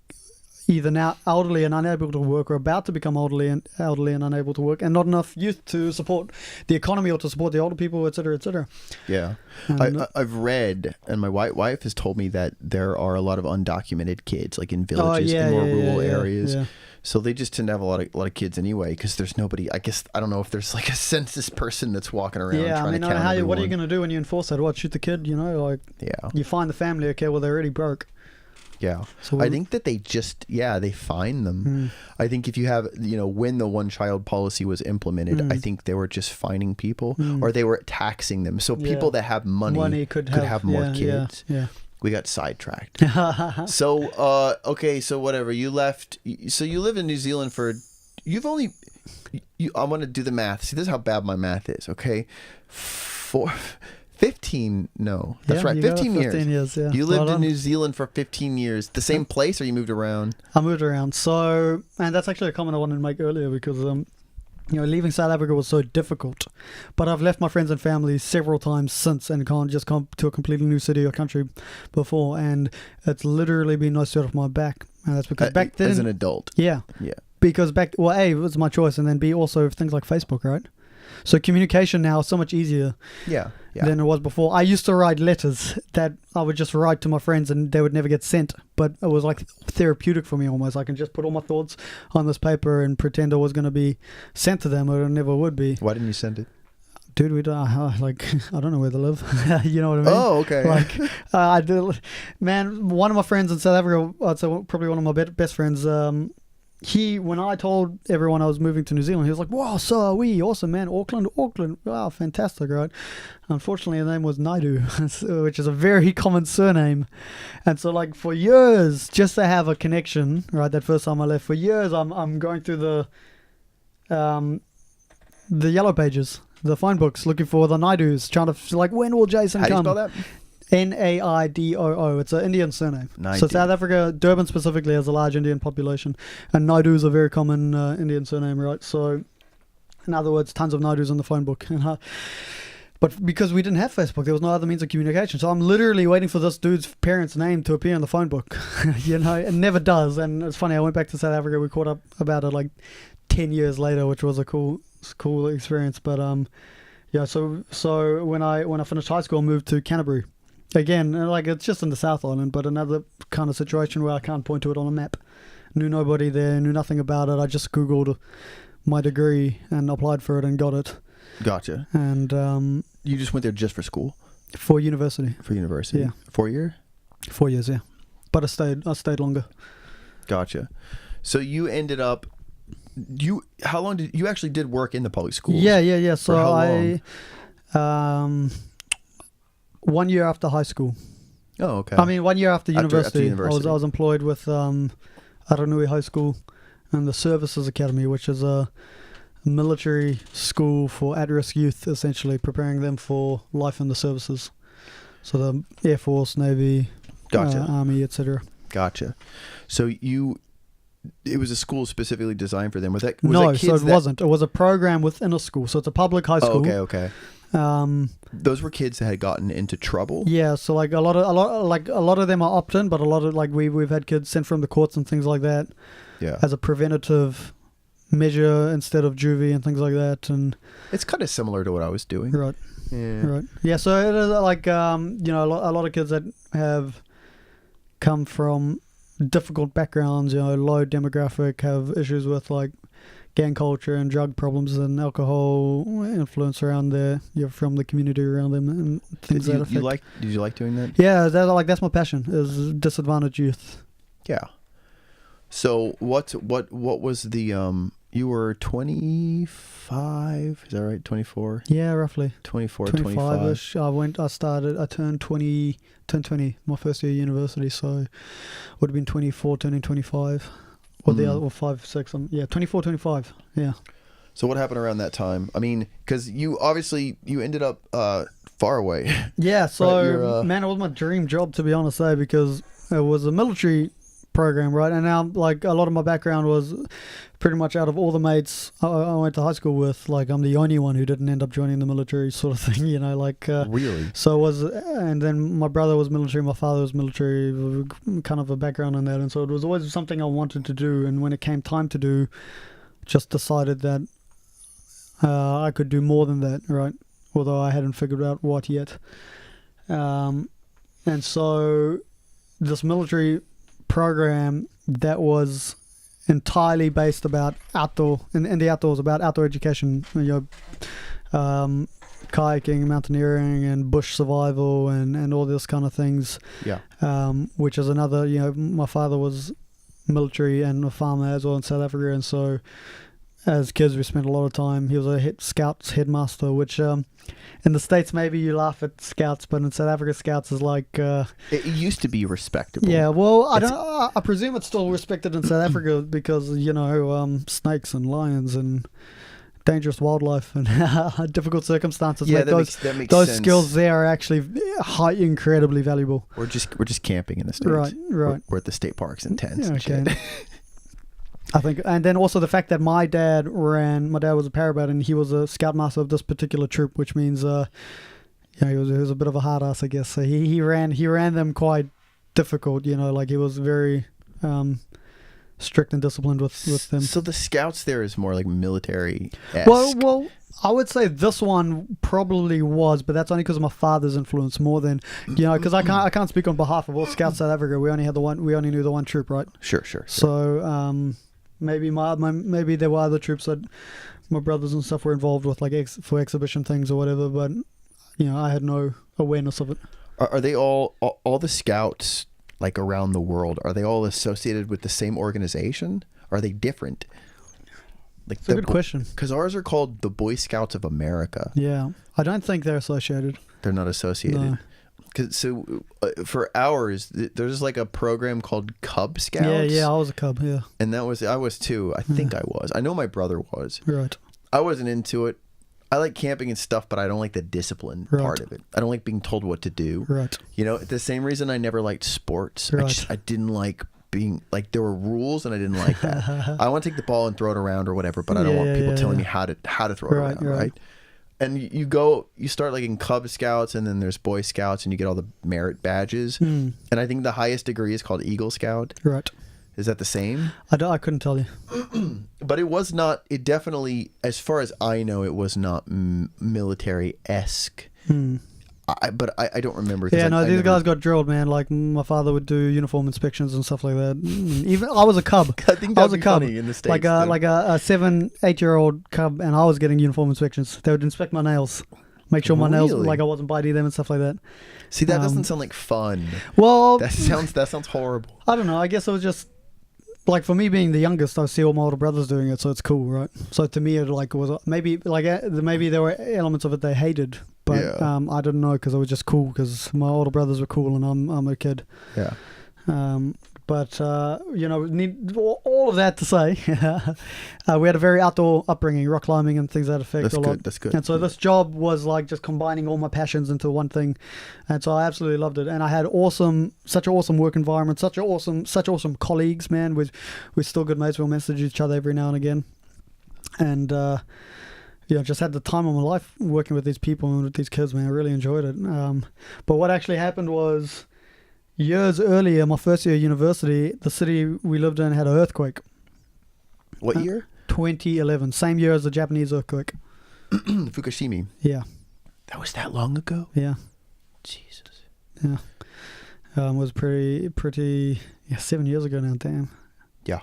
either now elderly and unable to work or about to become elderly and unable to work, and not enough youth to support the economy or to support the older people, etc., etc. Yeah. I've read, and my white wife has told me that there are a lot of undocumented kids, like in villages, in more rural areas. Yeah. So they just tend to have a lot of kids anyway, because there's nobody. I guess I don't know if there's like a census person that's walking around trying to count everyone. What are you going to do when you enforce that? What, shoot the kid? You find the family. Okay, well, they're already broke. Yeah. So I think that they just, they fine them. I think if you have, when the one-child policy was implemented, I think they were just fining people or they were taxing them. So people that have money could have more kids. Yeah. We got sidetracked. So, okay, so whatever. You left, so you live in New Zealand for, I want to do the math. See, this is how bad my math is, okay? 15, no. That's right, 15 years. 15 years, yeah. You lived in New Zealand for 15 years. The same place, or you moved around? I moved around. So, and that's actually a comment I wanted to make earlier because, leaving South Africa was so difficult. But I've left my friends and family several times since and can't just come to a completely new city or country before. And it's literally been no sweat off my back. And that's because back then... As an adult? Yeah. Yeah. Because A, it was my choice, and then B, also things like Facebook, right? So communication now is so much easier than it was before. I used to write letters that I would just write to my friends and they would never get sent. But it was like therapeutic for me almost. I can just put all my thoughts on this paper and pretend it was going to be sent to them, but it never would be. Why didn't you send it? Dude, I don't know where they live. You know what I mean? Oh, okay. I did. Man, one of my friends in South Africa, I'd say probably one of my best friends, when I told everyone I was moving to New Zealand, he was like, wow, so are we. Awesome, man. Auckland. Wow, fantastic, right? Unfortunately, the name was Naidu, which is a very common surname. And so, like, for years, just to have a connection, right, that first time I left, for years, I'm going through the yellow pages, the phone books, looking for the Naidus, trying to, like, when will Jason come? How do you spell that? Naidoo. It's an Indian surname. Naidu. So South Africa, Durban specifically, has a large Indian population, and Naidu is a very common Indian surname, right? So, in other words, tons of Naidus in the phone book. But because we didn't have Facebook, there was no other means of communication. So I'm literally waiting for this dude's parents' name to appear in the phone book. It never does. And it's funny, I went back to South Africa. We caught up about it like 10 years later, which was a cool experience. But so when I finished high school, I moved to Canterbury. Again, like, it's just in the South Island, but another kind of situation where I can't point to it on a map. Knew nobody there, knew nothing about it. I just Googled my degree and applied for it and got it. Gotcha. And you just went there just for school? For university. For university? Yeah. 4 year? 4 years, yeah. But I stayed longer. Gotcha. So you ended up... How long did... You actually did work in the public schools? Yeah. So for how long? 1 year after high school. Oh, okay. I mean, 1 year after university. After university. I was employed with Aranui High School and the Services Academy, which is a military school for at-risk youth, essentially preparing them for life in the services. So the Air Force, Navy, Army, etc. Gotcha. So it was a school specifically designed for them. Was that wasn't. It was a program within a school. So it's a public high school. Oh, okay. Those were kids that had gotten into trouble. Yeah, so like a lot of them are opt-in, but a lot of, like, we've had kids sent from the courts and things like that. Yeah. As a preventative measure instead of juvie and things like that. And it's kind of similar to what I was doing. right. Yeah. Right. Yeah. So it is like a lot of kids that have come from difficult backgrounds, low demographic, have issues with like gang culture and drug problems and alcohol influence around there. You're from the community around them and things that affect. Did you like doing that? Yeah, that's my passion. Is disadvantaged youth. Yeah. So what was the you were 25, is that right? 24? Yeah, roughly. 24, 25-ish. 25. I turned 20 my first year of university, so would have been 24 turning 25. Or the other, or 5, 6, 24, 25, yeah. So what happened around that time? I mean, because you ended up far away. Yeah, so, right, man, it was my dream job, to be honest, because it was a military program, right? And now, like, a lot of my background was pretty much out of all the mates I went to high school with, like, I'm the only one who didn't end up joining the military sort of thing, Really? So and then my brother was military, my father was military, kind of a background on that, and so it was always something I wanted to do, and when it came time to do, just decided that I could do more than that, right? Although I hadn't figured out what yet. And so this military program that was entirely based about outdoor, in the outdoors, about outdoor education, kayaking, mountaineering, and bush survival, and all this kind of things. Yeah. Which is another, my father was military and a farmer as well in South Africa, and so as kids we spent a lot of time. He was a Scouts headmaster, which in the States maybe you laugh at Scouts, but in South Africa Scouts is like it used to be respectable. Yeah, well, I presume it's still respected in South Africa because snakes and lions and dangerous wildlife and difficult circumstances. Yeah, that makes those sense. skills there are actually incredibly valuable. We're just camping in the States. Right. We're at the state parks in tents. Okay. And shit. I think, and then also the fact that my dad was a parabat and he was a scoutmaster of this particular troop, which means, he was a bit of a hard ass, I guess. So he ran them quite difficult, like he was very strict and disciplined with them. So the Scouts there is more like military. Well, I would say this one probably was, but that's only because of my father's influence more than, because I can't speak on behalf of all Scouts South Africa. We only knew the one troop, right? Sure. So maybe maybe there were other troops that my brothers and stuff were involved with, like for exhibition things or whatever, but I had no awareness of it. Are they all the Scouts like around the world? Are they all associated with the same organization? Are they different? Like That's a good question. Because ours are called the Boy Scouts of America. Yeah, I don't think they're associated. They're not associated. No. For ours, there's like a program called Cub Scouts. Yeah, I was a Cub. Yeah, and I was too. I think I was. I know my brother was. Right. I wasn't into it. I like camping and stuff, but I don't like the discipline part of it. I don't like being told what to do. Right. The same reason I never liked sports. Right. I didn't like being like, there were rules and I didn't like that. I want to take the ball and throw it around or whatever, but I don't want people telling me how to throw it around, right? And you start like in Cub Scouts, and then there's Boy Scouts, and you get all the merit badges. And I think the highest degree is called Eagle Scout. Right. Is that the same? I couldn't tell you. But it was not, it definitely, as far as I know, it was not military-esque. But I don't remember. Yeah, these guys got drilled, man. Like my father would do uniform inspections and stuff like that. Even I was a Cub. I think that was a Cub in the States, like a 7, 8-year-old Cub, and I was getting uniform inspections. They would inspect my nails, make sure my nails, like I wasn't biting them and stuff like that. See, that doesn't sound like fun. Well, that sounds horrible. I don't know. I guess it was just like, for me being the youngest, I see all my older brothers doing it, so it's cool, right? So to me, it was maybe there were elements of it they hated. But I didn't know because it was just cool because my older brothers were cool and I'm a kid. Yeah. But need all of that to say, we had a very outdoor upbringing, rock climbing and things that affect a lot. That's good. And so this job was like just combining all my passions into one thing, and so I absolutely loved it. And I had such an awesome work environment, such awesome colleagues, man. We're still good mates. We'll message each other every now and again, and just had the time of my life working with these people and with these kids, man. I really enjoyed it. But what actually happened was, years earlier, my first year of university, the city we lived in had an earthquake. What year? 2011, same year as the Japanese earthquake. Fukushima. Yeah. That was that long ago? Yeah. Jesus. Yeah. Was pretty 7 years ago now, damn. Yeah.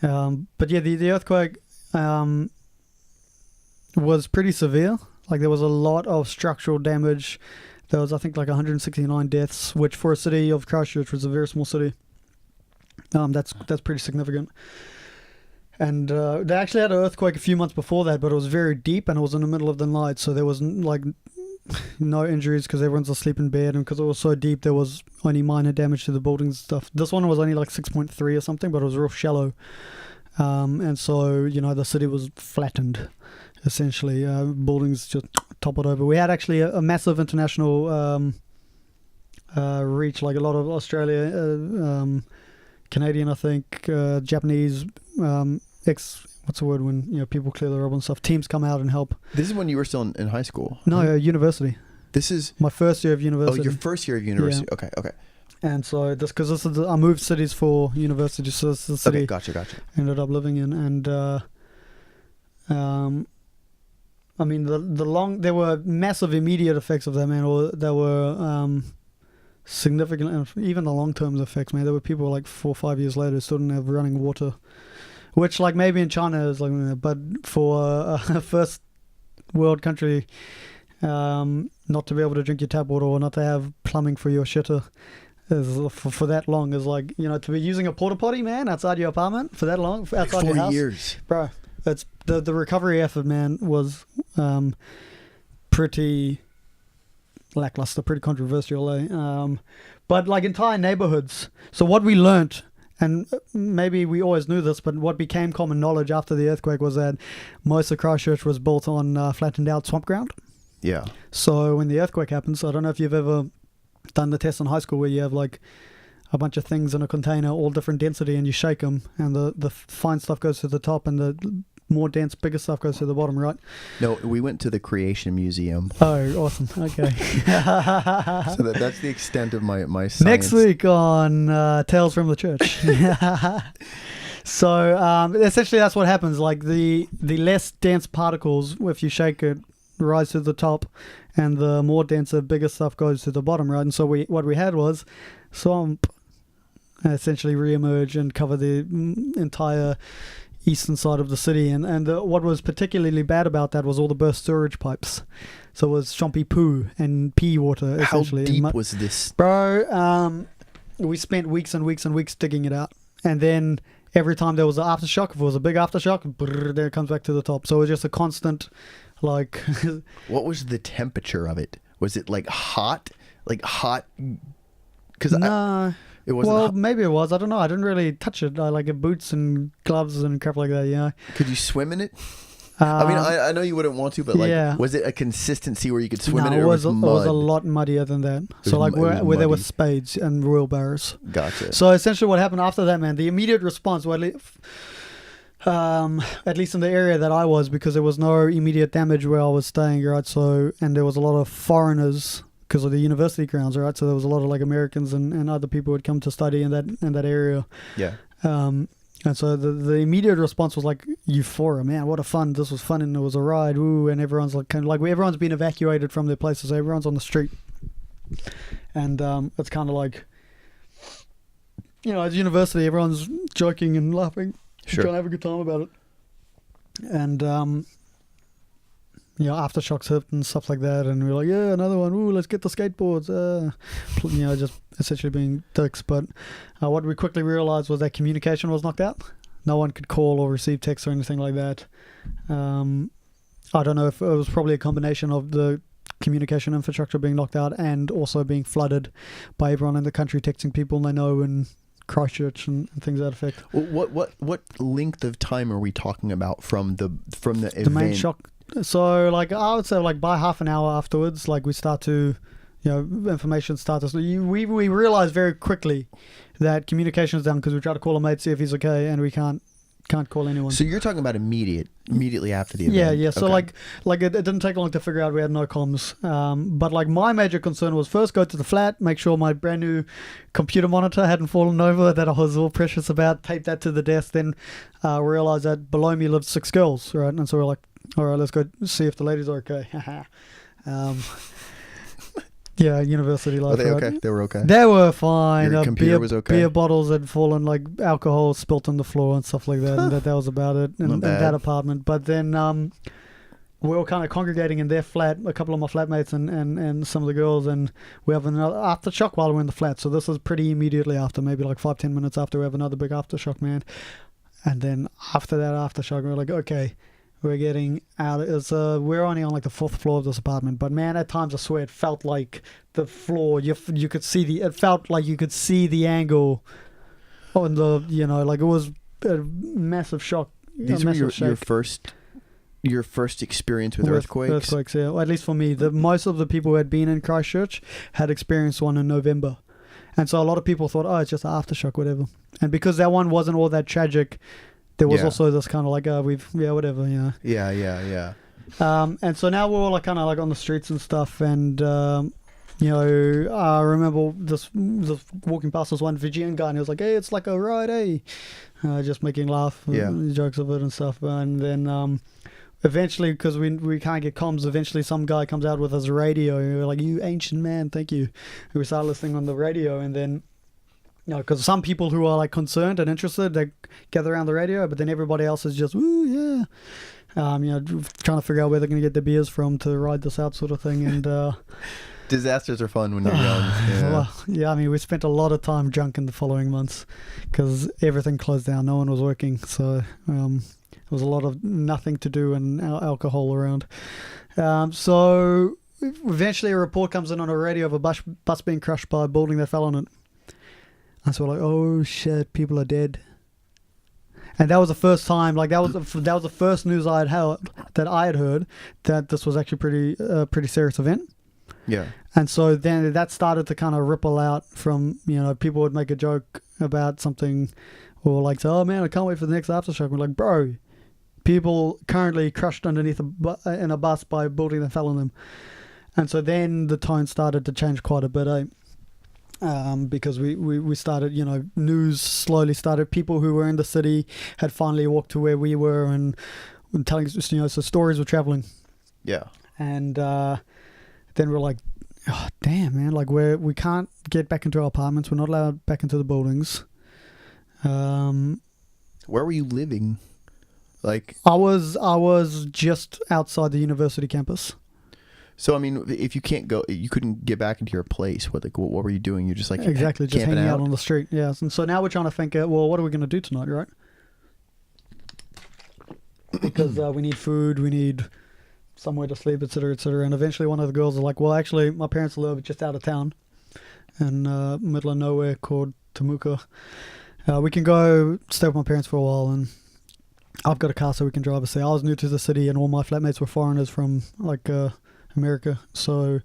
But yeah, the earthquake was pretty severe. Like, there was a lot of structural damage. There was, I think, like 169 deaths, which for a city of Christchurch, was a very small city, that's pretty significant. And they actually had an earthquake a few months before that, but it was very deep and it was in the middle of the night, so there was like no injuries because everyone's asleep in bed, and because it was so deep, there was only minor damage to the buildings and stuff. This one was only like 6.3 or something, but it was real shallow. And so, the city was flattened, essentially. Buildings just toppled over. We had actually a massive international reach, like a lot of Australia, Canadian, I think, Japanese, what's the word when people clear the rubble and stuff? Teams come out and help. This is when you were still in high school? No, university. This is my first year of university. Oh, your first year of university. Yeah. Okay. And so I moved cities for university, so this is the city. Okay, gotcha. Ended up living in, and I mean there were massive immediate effects of that, man. Or there were significant, and even the long term effects, man. There were people like 4 or 5 years later still didn't have running water, which like maybe in China is like, but for a first world country, not to be able to drink your tap water or not to have plumbing for your shitter for that long is like, to be using a porta potty, man, outside your apartment for that long, outside your house. 4 years, bro. It's the recovery effort, man, was pretty lackluster, pretty controversial, but like entire neighborhoods. So what we learnt, and maybe we always knew this, but what became common knowledge after the earthquake was that most of Christchurch was built on flattened out swamp ground. Yeah. So when the earthquake happens, I don't know if you've ever done the test in high school where you have like a bunch of things in a container, all different density, and you shake them, and the fine stuff goes to the top, and the more dense, bigger stuff goes to the bottom, right? No, we went to the Creation Museum. Oh, awesome. Okay. So that's the extent of my science. Next week on Tales from the Church. So essentially that's what happens. Like the less dense particles, if you shake it, rise to the top, and the more denser, bigger stuff goes to the bottom, right? And so what we had was swamp essentially re-emerge and cover the entire eastern side of the city, and what was particularly bad about that was all the burst storage pipes. So it was swampy poo and pea water, essentially. How deep was this? Bro, we spent weeks and weeks and weeks digging it out, and then every time there was an aftershock, if it was a big aftershock, there it comes back to the top. So it was just a constant, like... What was the temperature of it? Was it like hot? Like hot? Because it wasn't. Well, maybe it was. I don't know. I didn't really touch it. I like boots and gloves and crap like that. Could you swim in it? I mean, I know you wouldn't want to, but like, was it a consistency where you could swim in it? Or was mud? It was a lot muddier than that. So like where there were spades and wheelbarrows. Gotcha. So essentially, what happened after that, man? The immediate response, at least in the area that I was, because there was no immediate damage where I was staying, right? So, and there was a lot of foreigners because of the university grounds, right? So there was a lot of like Americans and other people who would come to study in that area. Yeah. And so the immediate response was like euphoria, man, what a fun, this was fun, and it was a ride, ooh, and everyone's like kind of like everyone's been evacuated from their places, so everyone's on the street. And it's kind of like, at university, everyone's joking and laughing, sure, trying to have a good time about it. And aftershocks hit and stuff like that, and we're like, yeah, another one, ooh, let's get the skateboards, just essentially being dicks. But what we quickly realized was that communication was knocked out. No one could call or receive text or anything like that. I don't know if it was probably a combination of the communication infrastructure being knocked out and also being flooded by everyone in the country texting people they know in Christchurch and things to that effect. What length of time are we talking about from the event? The main shock. So, like, I would say, like, by half an hour afterwards, like, we start to, information starts to... We realize very quickly that communication is down because we try to call a mate, see if he's okay, and we can't Can't call anyone. So you're talking about immediately after the event. Yeah. So Okay. like it didn't take long to figure out we had no comms. But like my major concern was first go to the flat, make sure my brand new computer monitor hadn't fallen over that I was all precious about, tape that to the desk. Then realize that below me lived 6 girls, right? And so we're like, all right, let's go see if the ladies are okay. Yeah, university life. Were they right? okay? They were okay. They were fine. Your computer was okay? Beer bottles had fallen, like alcohol spilt on the floor and stuff like that. And that was about it in that apartment. But then we were kind of congregating in their flat, a couple of my flatmates and some of the girls, and we have another aftershock while we're in the flat. So this is pretty immediately after, maybe like 5-10 minutes after we have another big aftershock, man. And then after that aftershock, we're like, okay, we're getting out. We're only on like the 4th floor of this apartment, but man, at times I swear it felt like the floor. You could see it felt like you could see the angle on the, like it was a massive shock. These were your first experience with earthquakes. Earthquakes, yeah. Well, at least for me, most of the people who had been in Christchurch had experienced one in November, and so a lot of people thought, oh, it's just an aftershock, whatever. And because that one wasn't all that tragic, there was also this kind of like, whatever, Yeah. And so now we're all like kind of like on the streets and stuff, and I remember this walking past this one Fijian guy, and he was like, "Hey, it's like a ride, eh?" Just making jokes of it and stuff. And then eventually, because we can't get comms, eventually some guy comes out with his radio, and we're like, "You ancient man, thank you." And we start listening on the radio, and then. Because some people who are like concerned and interested, they gather around the radio, but then everybody else is just, woo, yeah. Trying to figure out where they're going to get their beers from to ride this out sort of thing. And disasters are fun when you're young. Yeah. I mean, we spent a lot of time drunk in the following months because everything closed down. No one was working. So there was a lot of nothing to do and alcohol around. So eventually a report comes in on a radio of a bus being crushed by a building that fell on it. And so we're like, oh shit, people are dead. And that was the first time, like that was the first news I had heard that this was actually pretty serious event. Yeah. And so then that started to kind of ripple out from, people would make a joke about something or like say, oh man, I can't wait for the next aftershock. We're like, bro, people currently crushed underneath in a bus by a building that fell on them. And so then the tone started to change quite a bit, because we started, news slowly started. People who were in the city had finally walked to where we were and telling us, so stories were traveling. Yeah. And then we're like, oh, damn, man, like we can't get back into our apartments. We're not allowed back into the buildings. Where were you living? Like I was just outside the university campus. So I mean, if you can't go, you couldn't get back into your place. What were you doing? You're just like exactly just hanging out on the street. Yes, and so now we're trying to think, well, what are we going to do tonight, right? Because we need food, we need somewhere to sleep, etc., etc. And eventually, one of the girls is like, well, actually, my parents live just out of town, in middle of nowhere called Temuka. We can go stay with my parents for a while, and I've got a car, so we can drive us there. I was new to the city, and all my flatmates were foreigners from like. America, so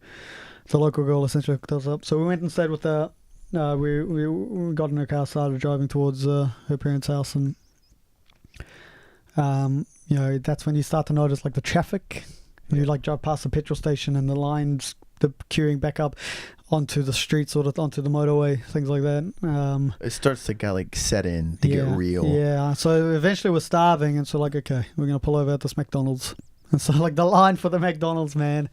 the local girl essentially hooked us up. So we went and stayed with her. We got in her car, started driving towards her parents' house, and that's when you start to notice like the traffic. When you like drive past the petrol station and the lines, the queuing back up onto the streets, sort of onto the motorway, things like that. It starts to get like set in to get real. Yeah. So eventually we're starving, and so like, okay, we're gonna pull over at this McDonald's. And so, like, the line for the McDonald's, man,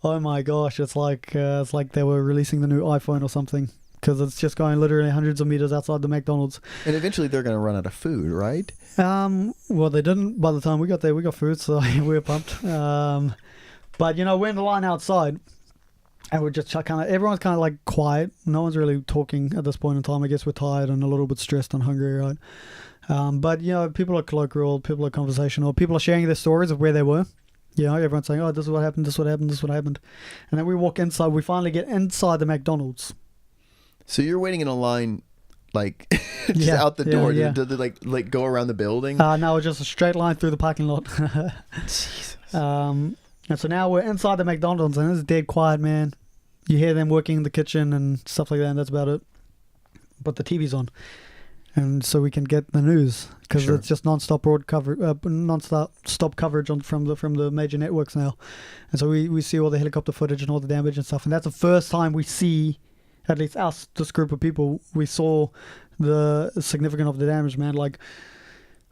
oh my gosh, it's like they were releasing the new iPhone or something, because it's just going literally hundreds of meters outside the McDonald's. And eventually they're going to run out of food, right? Well, they didn't. By the time we got there, we got food, so we were pumped. But, we're in the line outside, and we're just everyone's kind of, like, quiet. No one's really talking at this point in time. I guess we're tired and a little bit stressed and hungry, right? But, people are colloquial, people are conversational, people are sharing their stories of where they were. Everyone's saying, oh, this is what happened, this is what happened, this is what happened. And then we walk inside, we finally get inside the McDonald's. So you're waiting in a line, like, just out the door. Yeah. Did they, like, go around the building? No, it's just a straight line through the parking lot. Jesus. And so now we're inside the McDonald's, and it's dead quiet, man. You hear them working in the kitchen and stuff like that, and that's about it. But the TV's on. and so we can get the news, because Sure. it's just non-stop non-stop coverage from the major networks now, and so we see all the helicopter footage and all the damage and stuff, and that's the first time we see, at least us, this group of people, we saw the significance of the damage, man. Like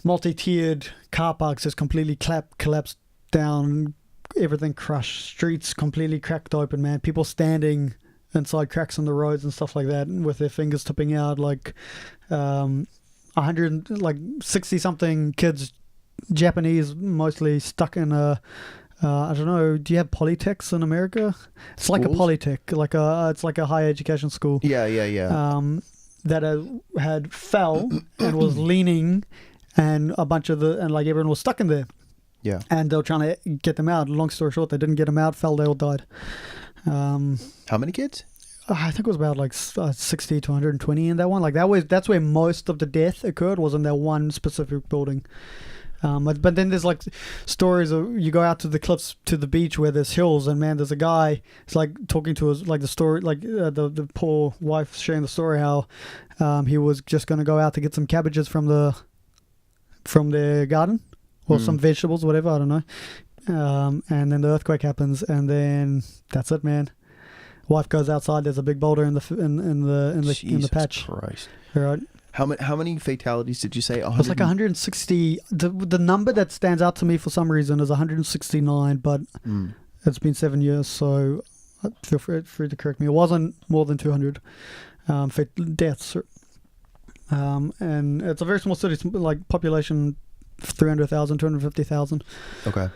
multi-tiered car parks just completely collapsed down, everything crushed, streets completely cracked open, man. People standing inside cracks in the roads and stuff like that, with their fingers tipping out. Like 160 something kids, Japanese mostly, stuck in a I don't know, do you have polytechs in America? It's like a polytech, it's like a higher education school. Yeah. That had fell and was leaning, and a bunch of like everyone was stuck in there. Yeah. And they were trying to get them out. Long story short, they didn't get them out, fell, they all died. How many kids? I think it was about like 60 to 120 in that one. Like that's where most of the death occurred, was in that one specific building. But then there's like stories of, you go out to the cliffs, to the beach where there's hills, and man, there's a guy, it's like talking to us, like the story, like the poor wife sharing the story how he was just going to go out to get some cabbages from their garden, or some vegetables, whatever, I don't know. And then the earthquake happens, and then that's it, man. Wife goes outside. There's a big boulder in the patch. Christ. Right. How many fatalities did you say? It was like 160. The number that stands out to me for some reason is 169, but it's been 7 years, so feel free to correct me. It wasn't more than 200 deaths. And it's a very small city. It's like population 300,000, 250,000. Okay.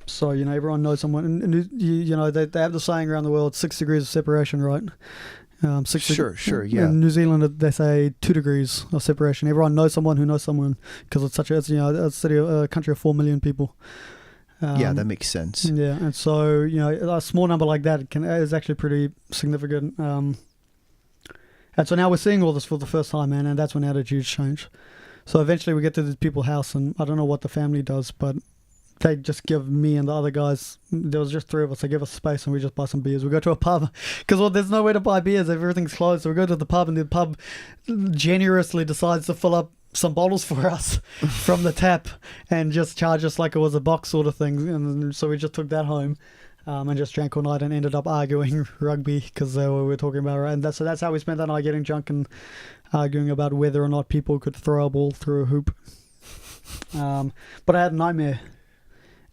So, everyone knows someone. And they have the saying around the world, 6 degrees of separation, right? Sure, yeah. In New Zealand, they say 2 degrees of separation. Everyone knows someone who knows someone, because it's a country of 4 million people. Yeah, that makes sense. Yeah, and so, a small number like that is actually pretty significant. And so now we're seeing all this for the first time, man, and that's when attitudes change. So eventually we get to this people's house, and I don't know what the family does, but they just give me and the other guys, there was just 3 of us, they give us space, and we just buy some beers. We go to a pub, because there's nowhere to buy beers, everything's closed. So we go to the pub, and the pub generously decides to fill up some bottles for us from the tap, and just charge us like it was a box sort of thing. And so we just took that home, and just drank all night, and ended up arguing rugby, because we were talking about, right? And that's how we spent that night, getting drunk and arguing about whether or not people could throw a ball through a hoop. But I had a nightmare.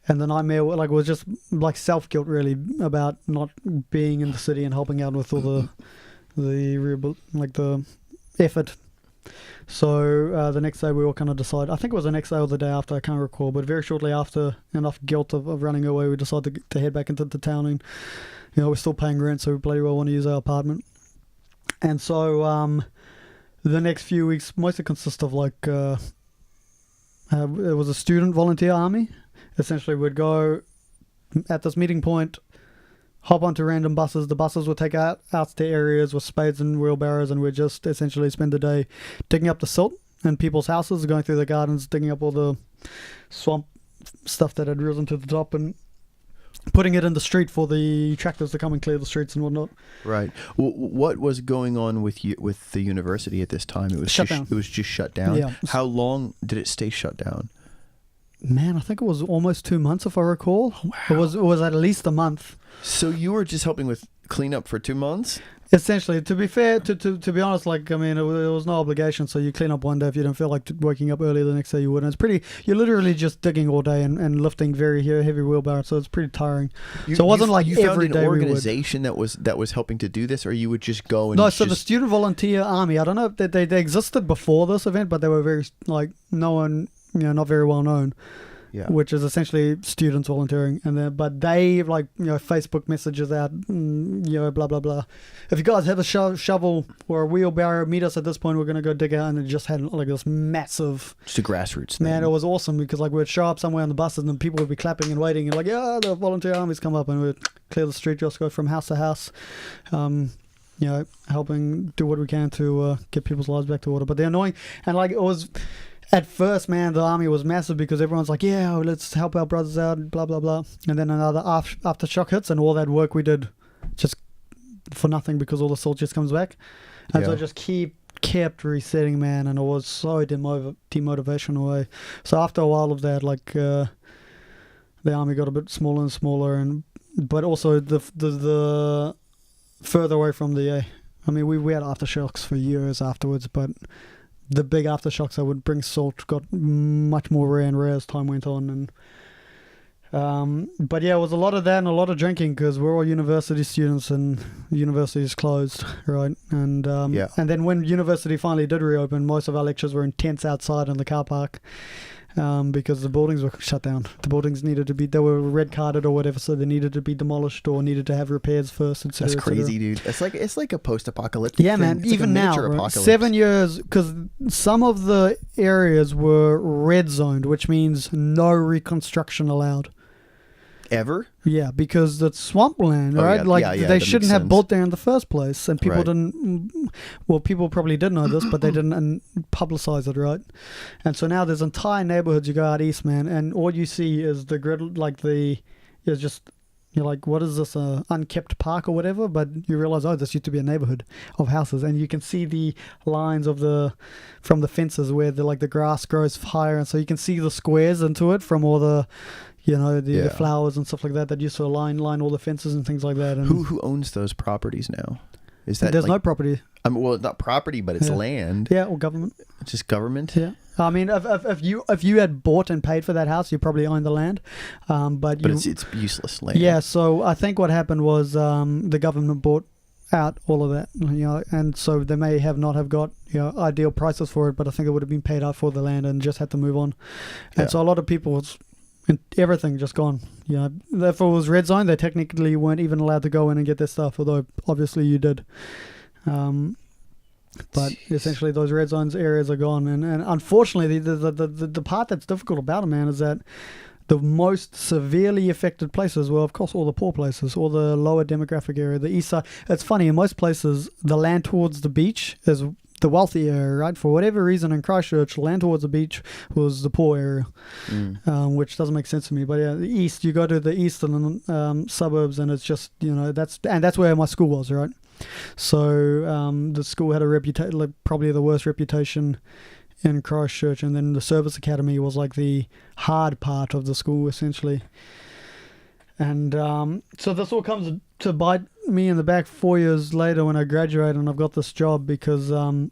And the nightmare was just like self-guilt, really, about not being in the city and helping out with all the effort. So the next day we all kind of decided, I think it was the next day or the day after, I can't recall, but very shortly after, enough guilt of running away, we decided to head back into the town, and we're still paying rent, so we bloody well want to use our apartment. And so the next few weeks mostly consist of it was a student volunteer army. Essentially, we'd go at this meeting point, hop onto random buses. The buses would take out to areas with spades and wheelbarrows, and we'd just essentially spend the day digging up the silt in people's houses, going through the gardens, digging up all the swamp stuff that had risen to the top, and putting it in the street for the tractors to come and clear the streets and whatnot. Right. What was going on with the university at this time? It was shut down. It was just shut down. Yeah. How long did it stay shut down? Man, I think it was almost 2 months, if I recall. Wow. It was at least a month. So you were just helping with cleanup for 2 months? Essentially, to be fair, to be honest, it was no obligation. So you clean up one day. If you don't feel like waking up early the next day, you wouldn't. It's pretty. You're literally just digging all day and lifting very heavy wheelbarrow. So it's pretty tiring. So it wasn't like you every found day an organization that was helping to do this, or you would just go and so the student volunteer army. I don't know if they existed before this event, but they were very known, not very well known. Yeah. Which is essentially students volunteering, but they Facebook messages out, blah blah blah. If you guys have a shovel or a wheelbarrow, meet us at this point. We're gonna go dig out, and it just had this massive, just a grassroots thing. Man, it was awesome, because we'd show up somewhere on the buses, and then people would be clapping and waiting, and the volunteer armies come up, and we'd clear the street, just go from house to house, helping do what we can to get people's lives back to order. But they're annoying, and it was. At first, man, the army was massive, because everyone's like, yeah, let's help our brothers out, blah, blah, blah. And then another aftershock hits, and all that work we did just for nothing, because all the salt just comes back. And so just keep kept resetting, man, and it was so demotivational. So after a while of that, like the army got a bit smaller and smaller, but also the further away from the I mean, we had aftershocks for years afterwards, but the big aftershocks that would bring salt got much more rare and rare as time went on. And but yeah, it was a lot of that and a lot of drinking because we're all university students and universities closed, right? And and then when university finally did reopen, most of our lectures were in tents outside in the car park. Because the buildings were shut down. The buildings they were red carded or whatever, so they needed to be demolished or needed to have repairs first, etc. That's crazy, dude. It's like a post-apocalyptic thing. Man. It's even like now, right? 7 years, because some of the areas were red zoned, which means no reconstruction allowed. Ever? Yeah, because it's swampland, right? They shouldn't have built there in the first place, and people didn't. Well, people probably did know this, but they didn't publicize it, right? And so now there's entire neighborhoods you go out east, man, and all you see is the grid, you're like, what is this, unkept park or whatever? But you realize, this used to be a neighborhood of houses, and you can see the lines from the fences where the grass grows higher, and so you can see the squares into it from all the. The flowers and stuff like that used to line all the fences and things like that. And who owns those properties now? Is that there's no property? I mean, well, not property, but it's land. Yeah, or government. It's just government. Yeah, I mean, if you had bought and paid for that house, you probably owned the land. But it's useless land. Yeah, so I think what happened was the government bought out all of that, and so they may not have got ideal prices for it, but I think it would have been paid out for the land and just had to move on. And so a lot of people. And everything just gone. If it was red zone, they technically weren't even allowed to go in and get their stuff, although obviously you did. But essentially, those red zones areas are gone, and unfortunately, the part that's difficult about it, man, is that the most severely affected places were, of course, all the poor places, all the lower demographic area, the east side. It's funny, in most places, the land towards the beach is the wealthy area, right? For whatever reason, in Christchurch, land towards the beach was the poor area, which doesn't make sense to me. But yeah, the east, you go to the eastern suburbs, and it's just that's where my school was, right? So the school had a reputation, probably the worst reputation in Christchurch, and then the service academy was like the hard part of the school, essentially. And so this all comes to bite me in the back 4 years later when I graduate and I've got this job because the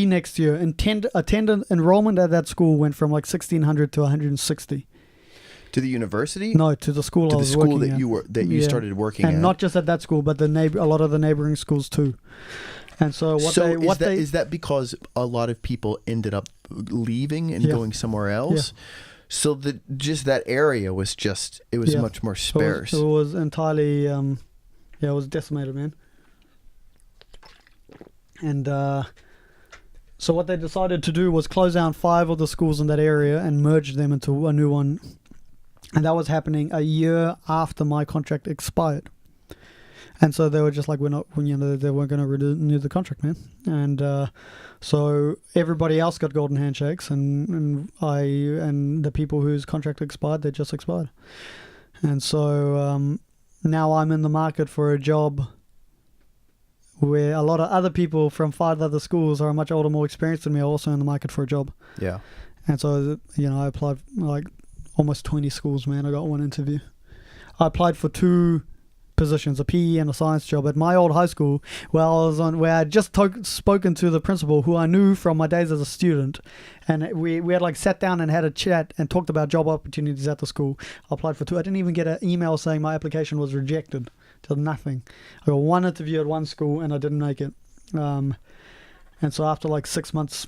next year attendant enrollment at that school went from like 1,600 to 160. To the university? No, to the school I was working at. You started working at. And not just at that school, but a lot of the neighboring schools too. And so is that because a lot of people ended up leaving and going somewhere else? Yeah. So that area was much more sparse. It was entirely, it was decimated, man. And so what they decided to do was close down 5 of the schools in that area and merge them into a new one. And that was happening a year after my contract expired. And so they were just like, they weren't going to renew the contract, man. And so everybody else got golden handshakes, and the people whose contract expired, they just expired. And so now I'm in the market for a job where a lot of other people from 5 other schools are much older, more experienced than me, are also in the market for a job. Yeah. And so, I applied like almost 20 schools, man. I got 1 interview. I applied for 2 positions, a PE and a science job at my old high school where I had just spoken to the principal, who I knew from my days as a student, and we had like sat down and had a chat and talked about job opportunities at the school. I applied for 2. I didn't even get an email saying my application was rejected. Did nothing. I got 1 interview at 1 school and I didn't make it. And so after like 6 months,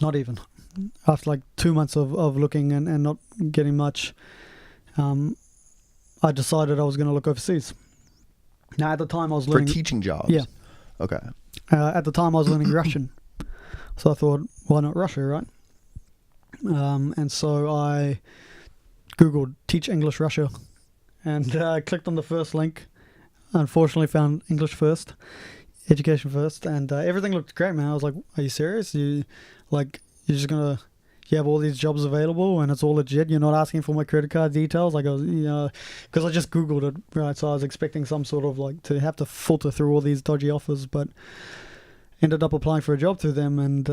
not even, after like 2 months of looking and not getting much, I decided I was going to look overseas. Now, at the time I was learning... For teaching jobs? Yeah. Okay. At the time I was learning Russian. So I thought, why not Russia, right? And so I Googled Teach English Russia and clicked on the first link. Unfortunately found English first, education first, and everything looked great, man. I was like, are you serious? You're just going to... You have all these jobs available and it's all legit. You're not asking for my credit card details. Like, because I just Googled it, right? So I was expecting some sort of to have to filter through all these dodgy offers. But ended up applying for a job through them, and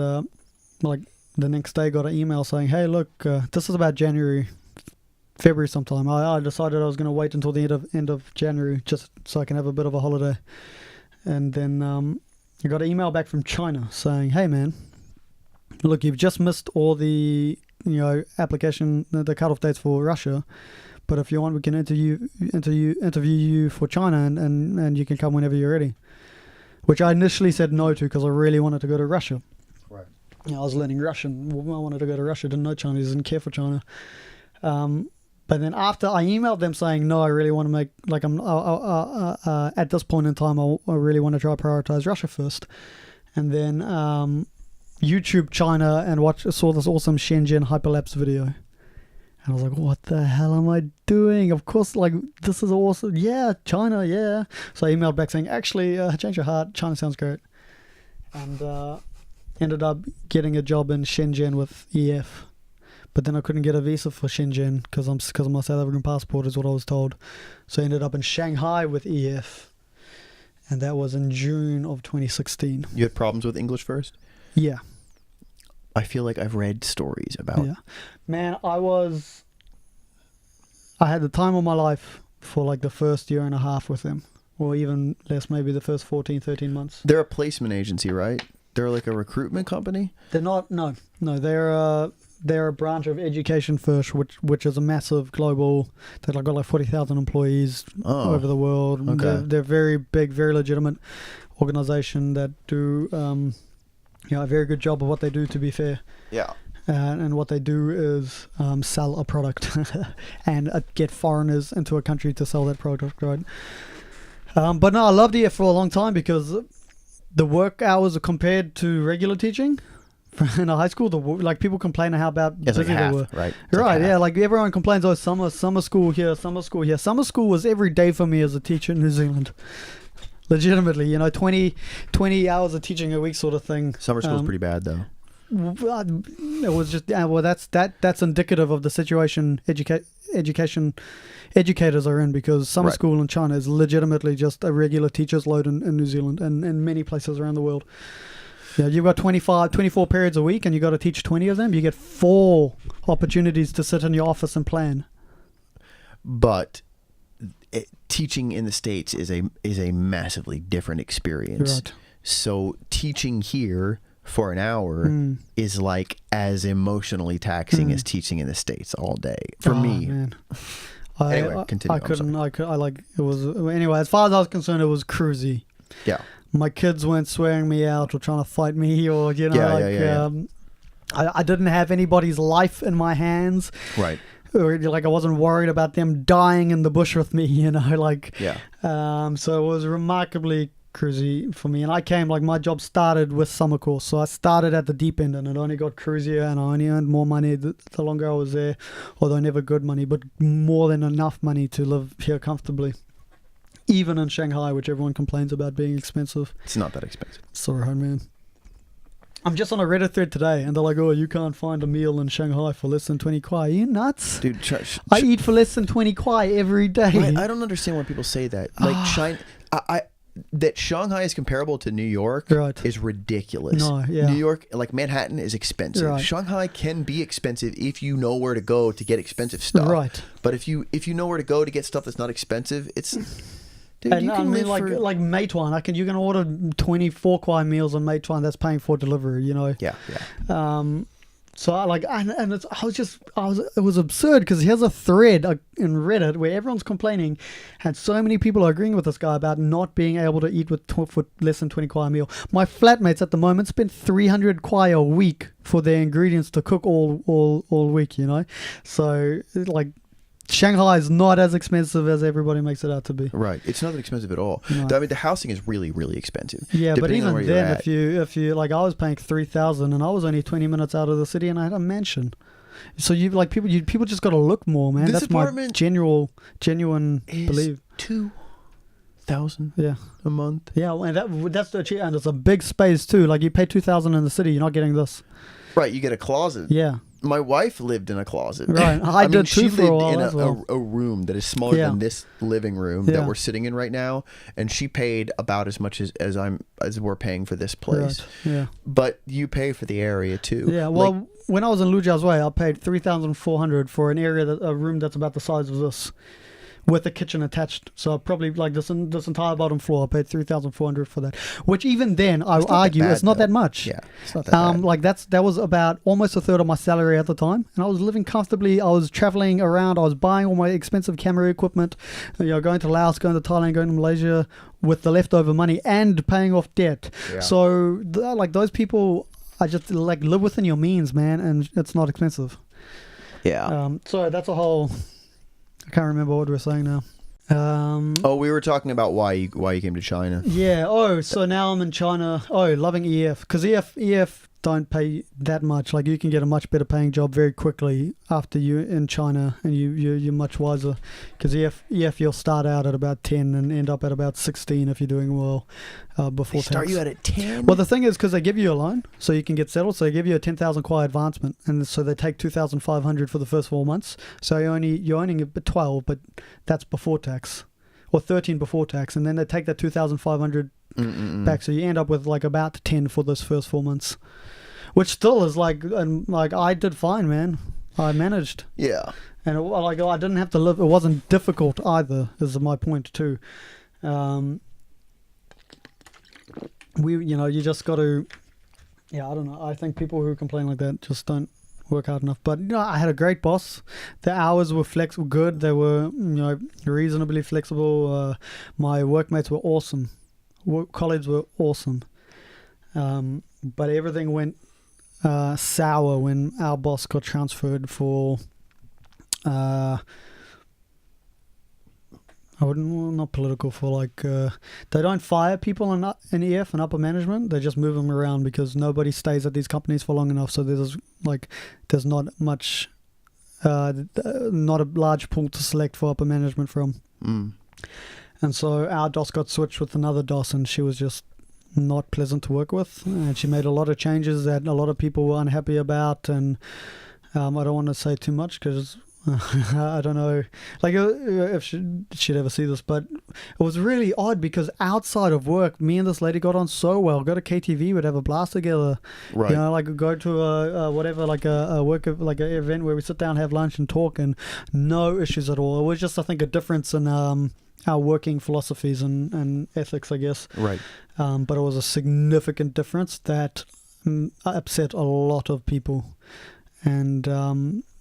like the next day got an email saying, hey, look, this is about February sometime. I decided I was going to wait until the end of January just so I can have a bit of a holiday. And then I got an email back from China saying, hey man, look, you've just missed all the application, the cutoff dates for Russia, but if you want, we can interview you for China, and you can come whenever you're ready. Which I initially said no to because I really wanted to go to Russia. Right. I was learning Russian. I wanted to go to Russia. Didn't know Chinese. Didn't care for China. But then after I emailed them saying no, I really want to make at this point in time I really want to try to prioritize Russia first, and then YouTube China and saw this awesome Shenzhen hyperlapse video, and I was like, what the hell am I doing? Of course, like, this is awesome. Yeah, China, yeah. So I emailed back saying, actually, change your heart. China sounds great, and ended up getting a job in Shenzhen with EF. But then I couldn't get a visa for Shenzhen because of my South African passport, is what I was told. So I ended up in Shanghai with EF, and that was in June of 2016. You had problems with English first? Yeah. I feel like I've read stories about. Yeah, man, I had the time of my life for like the first year and a half with them, or even less, maybe the first 14, 13 months. They're a placement agency, right? They're like a recruitment company? They're not. No, they're a branch of Education First, which is a massive global. They've got like 40,000 employees over the world. Okay. They're very big, very legitimate organization that do a very good job of what they do, to be fair. Yeah. And what they do is sell a product and get foreigners into a country to sell that product, right? But no, I loved it for a long time because the work hours are compared to regular teaching. In a high school, like people complain how about busy they were. Right. Right, yeah. Like everyone complains, oh, summer school here, summer school here. Summer school was every day for me as a teacher in New Zealand. Legitimately, 20 hours of teaching a week sort of thing. Summer school's pretty bad though. It was just that's indicative of the situation educators are in, because summer school in China is legitimately just a regular teacher's load in New Zealand and many places around the world. Yeah, you've got 24 periods a week and you've got to teach 20 of them. You get 4 opportunities to sit in your office and plan. But teaching in the States is a massively different experience. Right. So teaching here for an hour is like as emotionally taxing as teaching in the States all day for me. Man. Anyway, continue. Anyway, as far as I was concerned, it was cruisy. Yeah. My kids weren't swearing me out or trying to fight me, or I didn't have anybody's life in my hands. Right. Or like I wasn't worried about them dying in the bush with me, So it was remarkably cruisy for me. And I came, like, my job started with summer course, so I started at the deep end, and it only got cruisier, and I only earned more money the longer I was there, although never good money, but more than enough money to live here comfortably. Even in Shanghai, which everyone complains about being expensive. It's not that expensive. It's alright, man. I'm just on a Reddit thread today, and they're like, oh, you can't find a meal in Shanghai for less than 20 kwai. Are you nuts? Dude, I eat for less than 20 kwai every day. I don't understand why people say that. Like, that Shanghai is comparable to New York is ridiculous. No, yeah. New York, like Manhattan, is expensive. Right. Shanghai can be expensive if you know where to go to get expensive stuff. Right. But if you know where to go to get stuff that's not expensive, it's... Dude, and like Meituan, you can order 24 kwai meals on Meituan. That's paying for delivery, Yeah. So it was absurd, because here's a thread in Reddit where everyone's complaining, and so many people are agreeing with this guy about not being able to eat for less than 20 kwai a meal. My flatmates at the moment spend 300 kwai a week for their ingredients to cook all week. So like, Shanghai is not as expensive as everybody makes it out to be. Right. It's not that expensive at all. No. I mean, the housing is really, really expensive. Yeah, but even then, if you like, I was paying $3,000 and I was only 20 minutes out of the city and I had a mansion. So people just got to look more, man. That's my genuine belief. $2,000 a month. Yeah, and that's the cheap, and it's a big space too. Like, you pay $2,000 in the city, you're not getting this. Right, you get a closet. Yeah. my wife lived in a closet. Right. I did too she for a lived while in as well. a room that is smaller Yeah. than this living room Yeah. that we're sitting in right now, and she paid about as much as we're paying for this place. Right. Yeah. But you pay for the area too. Yeah. Well, when I was in Lujia's Way, I paid 3,400 for an area a room that's about the size of this, with a kitchen attached. So probably like this entire bottom floor, I paid 3,400 for that. Which even then, I would argue, it's not that much. Yeah, it's not that bad. Like that was about almost a third of my salary at the time, and I was living comfortably. I was traveling around. I was buying all my expensive camera equipment, going to Laos, going to Thailand, going to Malaysia with the leftover money and paying off debt. Yeah. So like those people, I just like live within your means, man, and it's not expensive. Yeah. So that's a whole. I can't remember what we were saying now. We were talking about why you came to China. Yeah. Oh, so now I'm in China. Oh, loving EF, because EF don't pay that much. Like you can get a much better paying job very quickly after you're in China, and you're much wiser. Because EF you'll start out at about 10 and end up at about 16 if you're doing well before They start tax. you at 10. Well, the thing is, because they give you a loan, so you can get settled. So they give you a 10,000 Kwai advancement, and so they take 2,500 for the first 4 months. So you're earning 12, but that's before tax, or 13 before tax, and then they take that 2,500 back. So you end up with like about 10 for those first 4 months, which still is like, and like I did fine, man. I managed. Yeah. And I didn't have to live. It wasn't difficult either. This is my point too. You just got to. Yeah, I don't know. I think people who complain like that just don't work hard enough. But I had a great boss. The hours were flexible, good. They were reasonably flexible. My workmates were awesome. Colleagues were awesome. But everything went sour when our boss got transferred for. Not political, for like they don't fire people in EF and upper management. They just move them around because nobody stays at these companies for long enough. So there's not much, not a large pool to select for upper management from. And so our DOS got switched with another DOS, and she was just not pleasant to work with, and she made a lot of changes that a lot of people were unhappy about. And I don't want to say too much because I don't know, like if she'd ever see this, but it was really odd because outside of work, me and this lady got on so well. Go to KTV, we'd have a blast together. Right. Like go to a whatever, like a work of, like an event where we sit down, have lunch, and talk, and no issues at all. It was just, I think, a difference in our working philosophies and ethics, I guess. Right. But it was a significant difference that upset a lot of people, and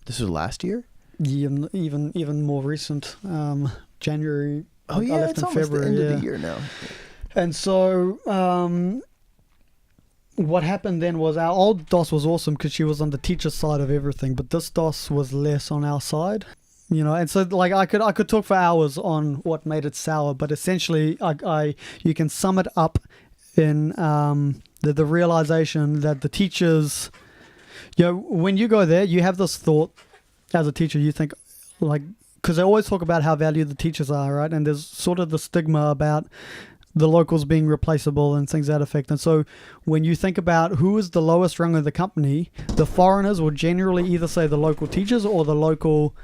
this was last year. Even more recent, January. Oh yeah, I left it's in almost February, the end of the year now. And so what happened then was our old DOS was awesome because she was on the teacher side of everything, but this DOS was less on our side. And so like I could talk for hours on what made it sour, but essentially you can sum it up in the realization that the teachers, when you go there, you have this thought as a teacher, you think, like, because they always talk about how valued the teachers are, right? And there's sort of the stigma about the locals being replaceable and things to that effect. And so when you think about who is the lowest rung of the company, the foreigners will generally either say the local teachers or the local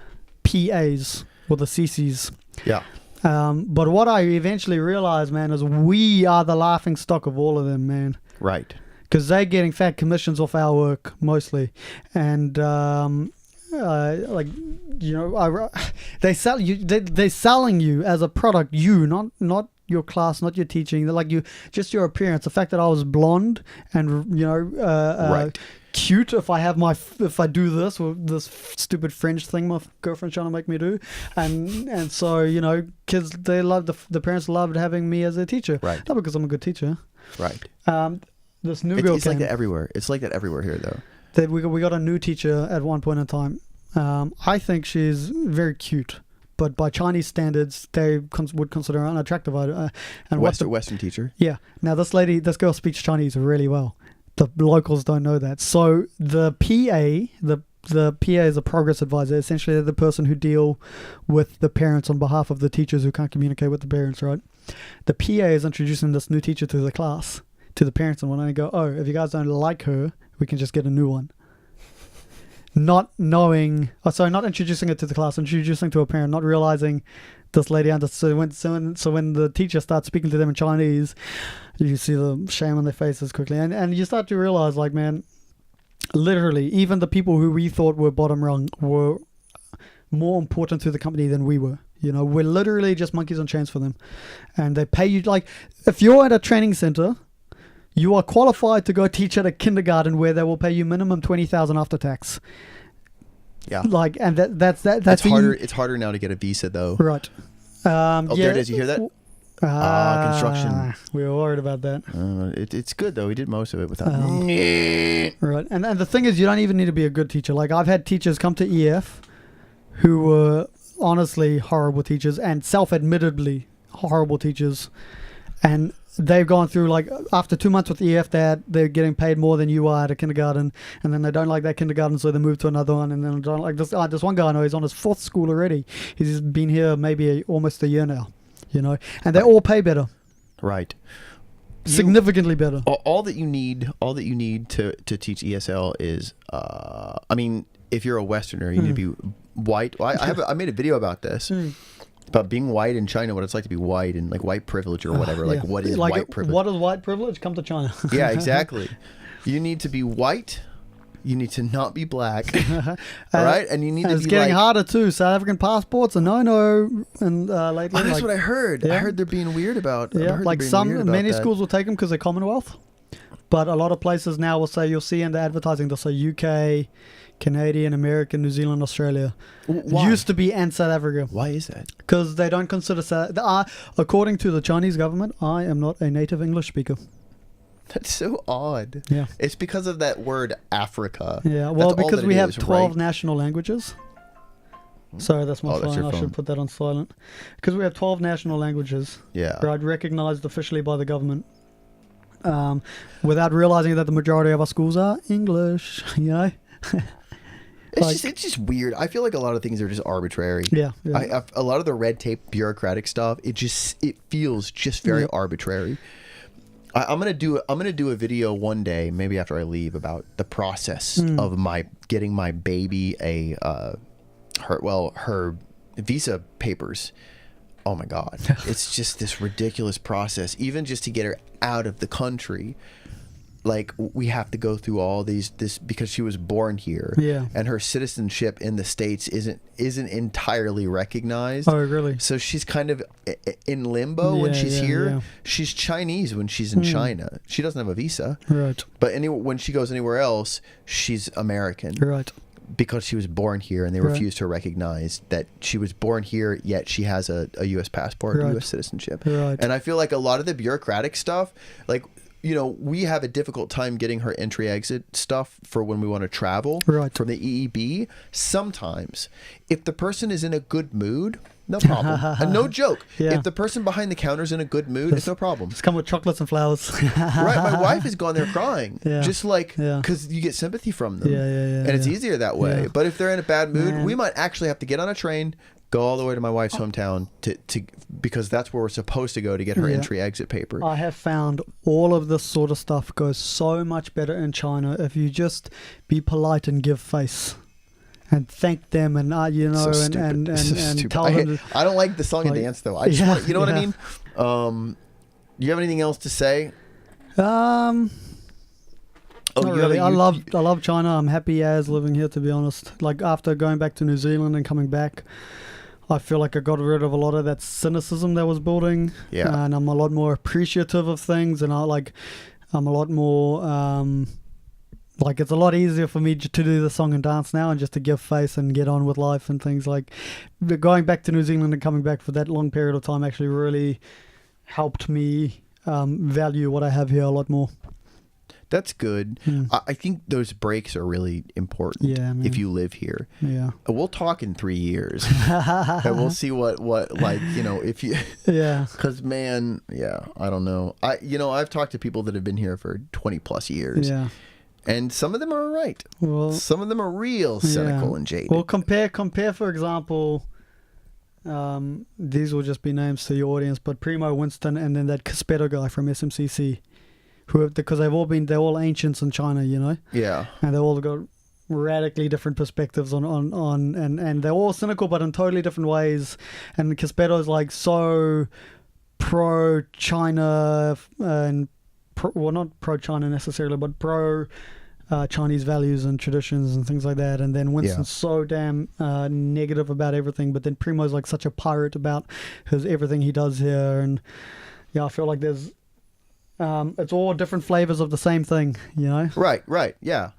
PAs or the CCs. Yeah. But what I eventually realized, man, is we are the laughing stock of all of them, man. Right. Because they're getting fat commissions off our work mostly. And they sell you. They're selling you as a product. Not your class, not your teaching. They're like just your appearance. The fact that I was blonde and right. cute. If I do this or this stupid French thing my girlfriend's trying to make me do, and so kids, they loved the parents loved having me as a teacher. Right. Not because I'm a good teacher. Right. This new girl. It's like that everywhere. It's like that everywhere here, though. We got a new teacher at one point in time. I think she's very cute, but by Chinese standards, they would consider her unattractive. And Western teacher. Yeah. Now this girl speaks Chinese really well. The locals don't know that. So the PA, the PA is a progress advisor. Essentially, they're the person who deal with the parents on behalf of the teachers who can't communicate with the parents, right? The PA is introducing this new teacher to the class, to the parents, and when I go, if you guys don't like her, we can just get a new one. not knowing, not introducing it to the class, introducing to a parent, not realizing this lady understood. So when the teacher starts speaking to them in Chinese, you see the shame on their faces quickly, and you start to realize, like, man, literally, even the people who we thought were bottom rung were more important to the company than we were. You know, we're literally just monkeys on chains for them, and they pay you. Like, if you're at a training center, you are qualified to go teach at a kindergarten where they will pay you minimum 20,000 after tax. Yeah. Like, and that's harder. It's harder now to get a visa, though. Right. There it is. You hear that? Construction. We were worried about that. It's good, though. We did most of it without. Right. And the thing is, you don't even need to be a good teacher. Like, I've had teachers come to EF who were honestly horrible teachers and self-admittedly horrible teachers. And they've gone through, like, after 2 months with EF, they're getting paid more than you are at a kindergarten, and then they don't like that kindergarten, so they move to another one, and then don't like this. This one guy I know, he's on his 4th school already. He's been here maybe almost a year now, you know, and they all pay better. Right. Significantly better. All that you need to teach ESL is, I mean, if you're a Westerner, you need to be white. Well, I made a video about this. About being white in China, what it's like to be white, and like white privilege or whatever. Like, what is white privilege? What is white privilege? Come to China. Yeah, exactly. You need to be white. You need to not be black. All right? And you need to be it's getting harder too. South African passports are no. And lately, that's what I heard. Yeah. I heard they're being weird about. Yeah, like many schools will take them because they're Commonwealth. But a lot of places now will say, you'll see in the advertising, they'll say UK, Canadian, American, New Zealand, Australia. Why? Used to be, and South Africa. Why is that? Because they don't consider according to the Chinese government, I am not a native English speaker. That's so odd. Yeah. It's because of that word Africa. Yeah, well, because we have 12 national languages. Sorry, that's my phone. I should put that on silent. Because we have 12 national languages. Yeah. Right, recognized officially by the government. Without realizing that the majority of our schools are English, you know? It's just weird. I feel like a lot of things are just arbitrary. Yeah. A lot of the red tape bureaucratic stuff, it feels just very arbitrary. I'm gonna do a video one day, maybe after I leave, about the process of getting my baby her visa papers. Oh my God, it's just this ridiculous process, even just to get her out of the country. Like, we have to go through all this because she was born here, and her citizenship in the States isn't entirely recognized. Oh, really? So she's kind of in limbo when she's here. Yeah. She's Chinese when she's in China. She doesn't have a visa, right? But when she goes anywhere else, she's American, right? Because she was born here, and they refuse to recognize that she was born here, yet she has a U.S. passport, U.S. citizenship. Right. And I feel like a lot of the bureaucratic stuff, like, you know, we have a difficult time getting her entry-exit stuff for when we want to travel from the EEB. Sometimes, if the person is in a good mood, no problem. And no joke. If the person behind the counter is in a good mood, it's no problem. Just come with chocolates and flowers. Right. My wife has gone there crying. Just like, because you get sympathy from them. And it's easier that way. But if they're in a bad mood, we might actually have to get on a train, go all the way to my wife's hometown because that's where we're supposed to go to get her entry-exit paper. I have found all of this sort of stuff goes so much better in China if you just be polite and give face. And thank them, and you know, so and tell them. I don't like the song and dance though. I just want, you know what I mean. Do you have anything else to say? Not really. I love China. I'm happy as living here, to be honest. Like, after going back to New Zealand and coming back, I feel like I got rid of a lot of that cynicism that was building. And I'm a lot more appreciative of things, and I'm a lot more. Like, it's a lot easier for me to do the song and dance now and just to give face and get on with life and things. Like, going back to New Zealand and coming back for that long period of time actually really helped me value what I have here a lot more. That's good. I think those breaks are really important if you live here. We'll talk in 3 years and we'll see what like, you know, if you because man, I don't know. I've talked to people that have been here for 20 plus years. And some of them are right. Well, some of them are real cynical and jaded. Well, compare for example, these will just be names to your audience, but Primo Winston and then that Caspetto guy from SMCC, because they're all ancients in China, you know. And they all got radically different perspectives on and they're all cynical, but in totally different ways. And Caspetto's like so pro China and well, not pro China necessarily, but pro Chinese values and traditions and things like that. And then Winston's so damn negative about everything, but then Primo's like such a pirate about everything he does here. And I feel like there's it's all different flavors of the same thing, you know? Right. Yeah.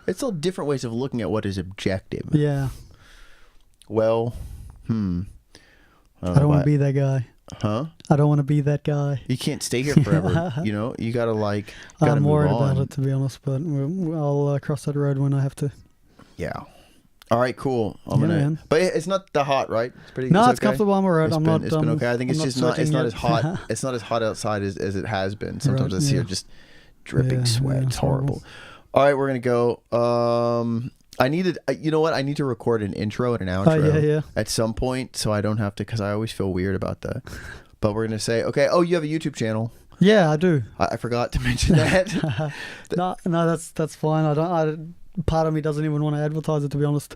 It's all different ways of looking at what is objective. Yeah. Well, I don't want to be that guy. Huh? I don't want to be that guy. You can't stay here forever. You know, you gotta I'm worried move on. about it, to be honest, but I'll cross that road when I have to. Yeah. All right, cool. Man. But it's not that hot, right? It's it's okay? comfortable on the road. It's been okay. I think it's just not. It's not as hot. It's not as hot outside as it has been. Sometimes it's here just dripping sweat. It's horrible. All right, we're gonna go. I need to record an intro and an outro at some point, so I don't have to, because I always feel weird about that. But we're gonna say, okay. Oh, you have a YouTube channel. Yeah, I do. I forgot to mention that. No, that's fine. Part of me doesn't even want to advertise it, to be honest.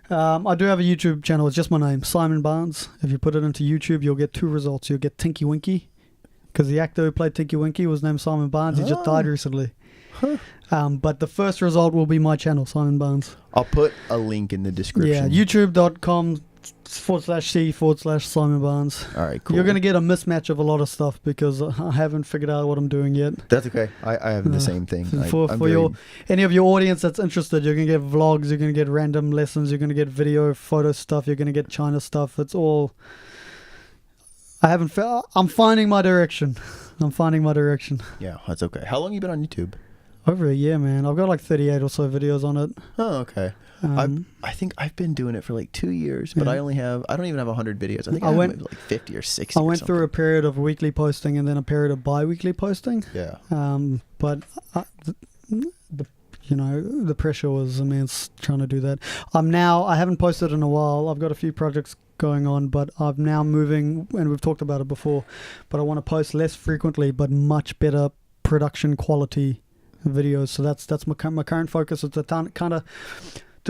I do have a YouTube channel. It's just my name, Simon Barnes. If you put it into YouTube, you'll get 2 results. You'll get Tinky Winky, because the actor who played Tinky Winky was named Simon Barnes. He just died recently. Huh. But the first result will be my channel, Simon Barnes. I'll put a link in the description. Yeah, youtube.com/C/Simon Barnes. All right, cool. You're going to get a mismatch of a lot of stuff because I haven't figured out what I'm doing yet. That's okay. I have the same thing. For any of your audience that's interested, you're going to get vlogs, you're going to get random lessons, you're going to get video, photo stuff, you're going to get China stuff. It's all... I'm finding my direction. Yeah, that's okay. How long have you been on YouTube? Over a year, man. I've got like 38 or so videos on it. Oh, okay. I think I've been doing it for like 2 years, but I don't even have 100 videos. I think I went like 50 or 60. I went through a period of weekly posting and then a period of bi-weekly posting. Yeah. But the pressure was immense trying to do that. I haven't posted in a while. I've got a few projects going on, but I'm now moving, and we've talked about it before, but I want to post less frequently but much better production quality videos. So that's my current focus. It's to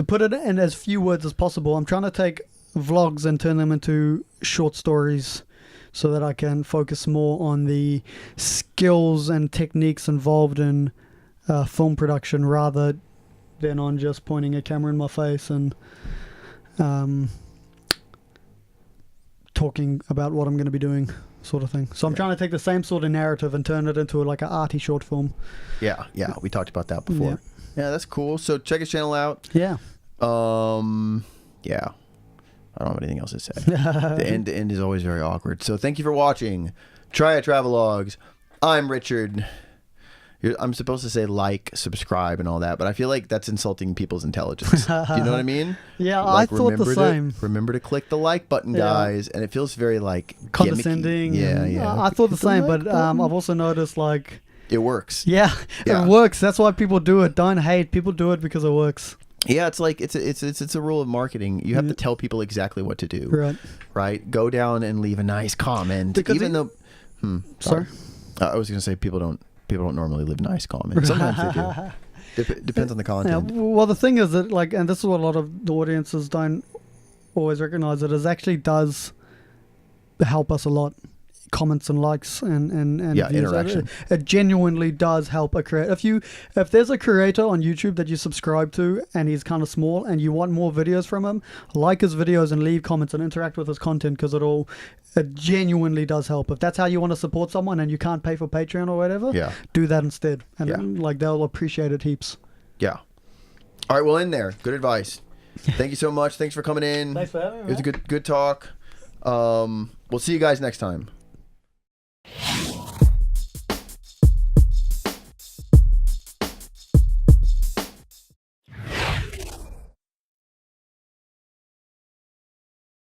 put it in as few words as possible. I'm trying to take vlogs and turn them into short stories so that I can focus more on the skills and techniques involved in film production rather than on just pointing a camera in my face and talking about what I'm going to be doing, sort of thing. So I'm trying to take the same sort of narrative and turn it into like an arty short film. Yeah, we talked about that before. Yeah, that's cool. So check his channel out. Yeah. Yeah. I don't have anything else to say. The end is always very awkward. So thank you for watching. Try at Travelogues. I'm Richard. I'm supposed to say like, subscribe, and all that, but I feel like that's insulting people's intelligence. Do you know what I mean? Yeah, like, I thought the same. Remember to click the like button, guys, and it feels very like condescending. Gimmicky. Yeah. I thought the same, but I've also noticed like it works. Yeah, it works. That's why people do it. Don't hate. People do it because it works. Yeah, it's like it's a rule of marketing. You have to tell people exactly what to do. Right. Go down and leave a nice comment, because even though. Sorry. I was going to say people don't normally leave nice comments. Sometimes they do. Depends on the content. Yeah, well, the thing is that and this is what a lot of the audiences don't always recognize, it actually does help us a lot. Comments and likes and views. Interaction. It genuinely does help a creator. If there's a creator on YouTube that you subscribe to and he's kind of small and you want more videos from him, like his videos and leave comments and interact with his content, because it genuinely does help. If that's how you want to support someone and you can't pay for Patreon or whatever, do that instead, and they'll appreciate it heaps. Yeah. All right, we'll end there. Good advice. Thank you so much. Thanks for coming in. Thanks for having me. It was a good talk. We'll see you guys next time.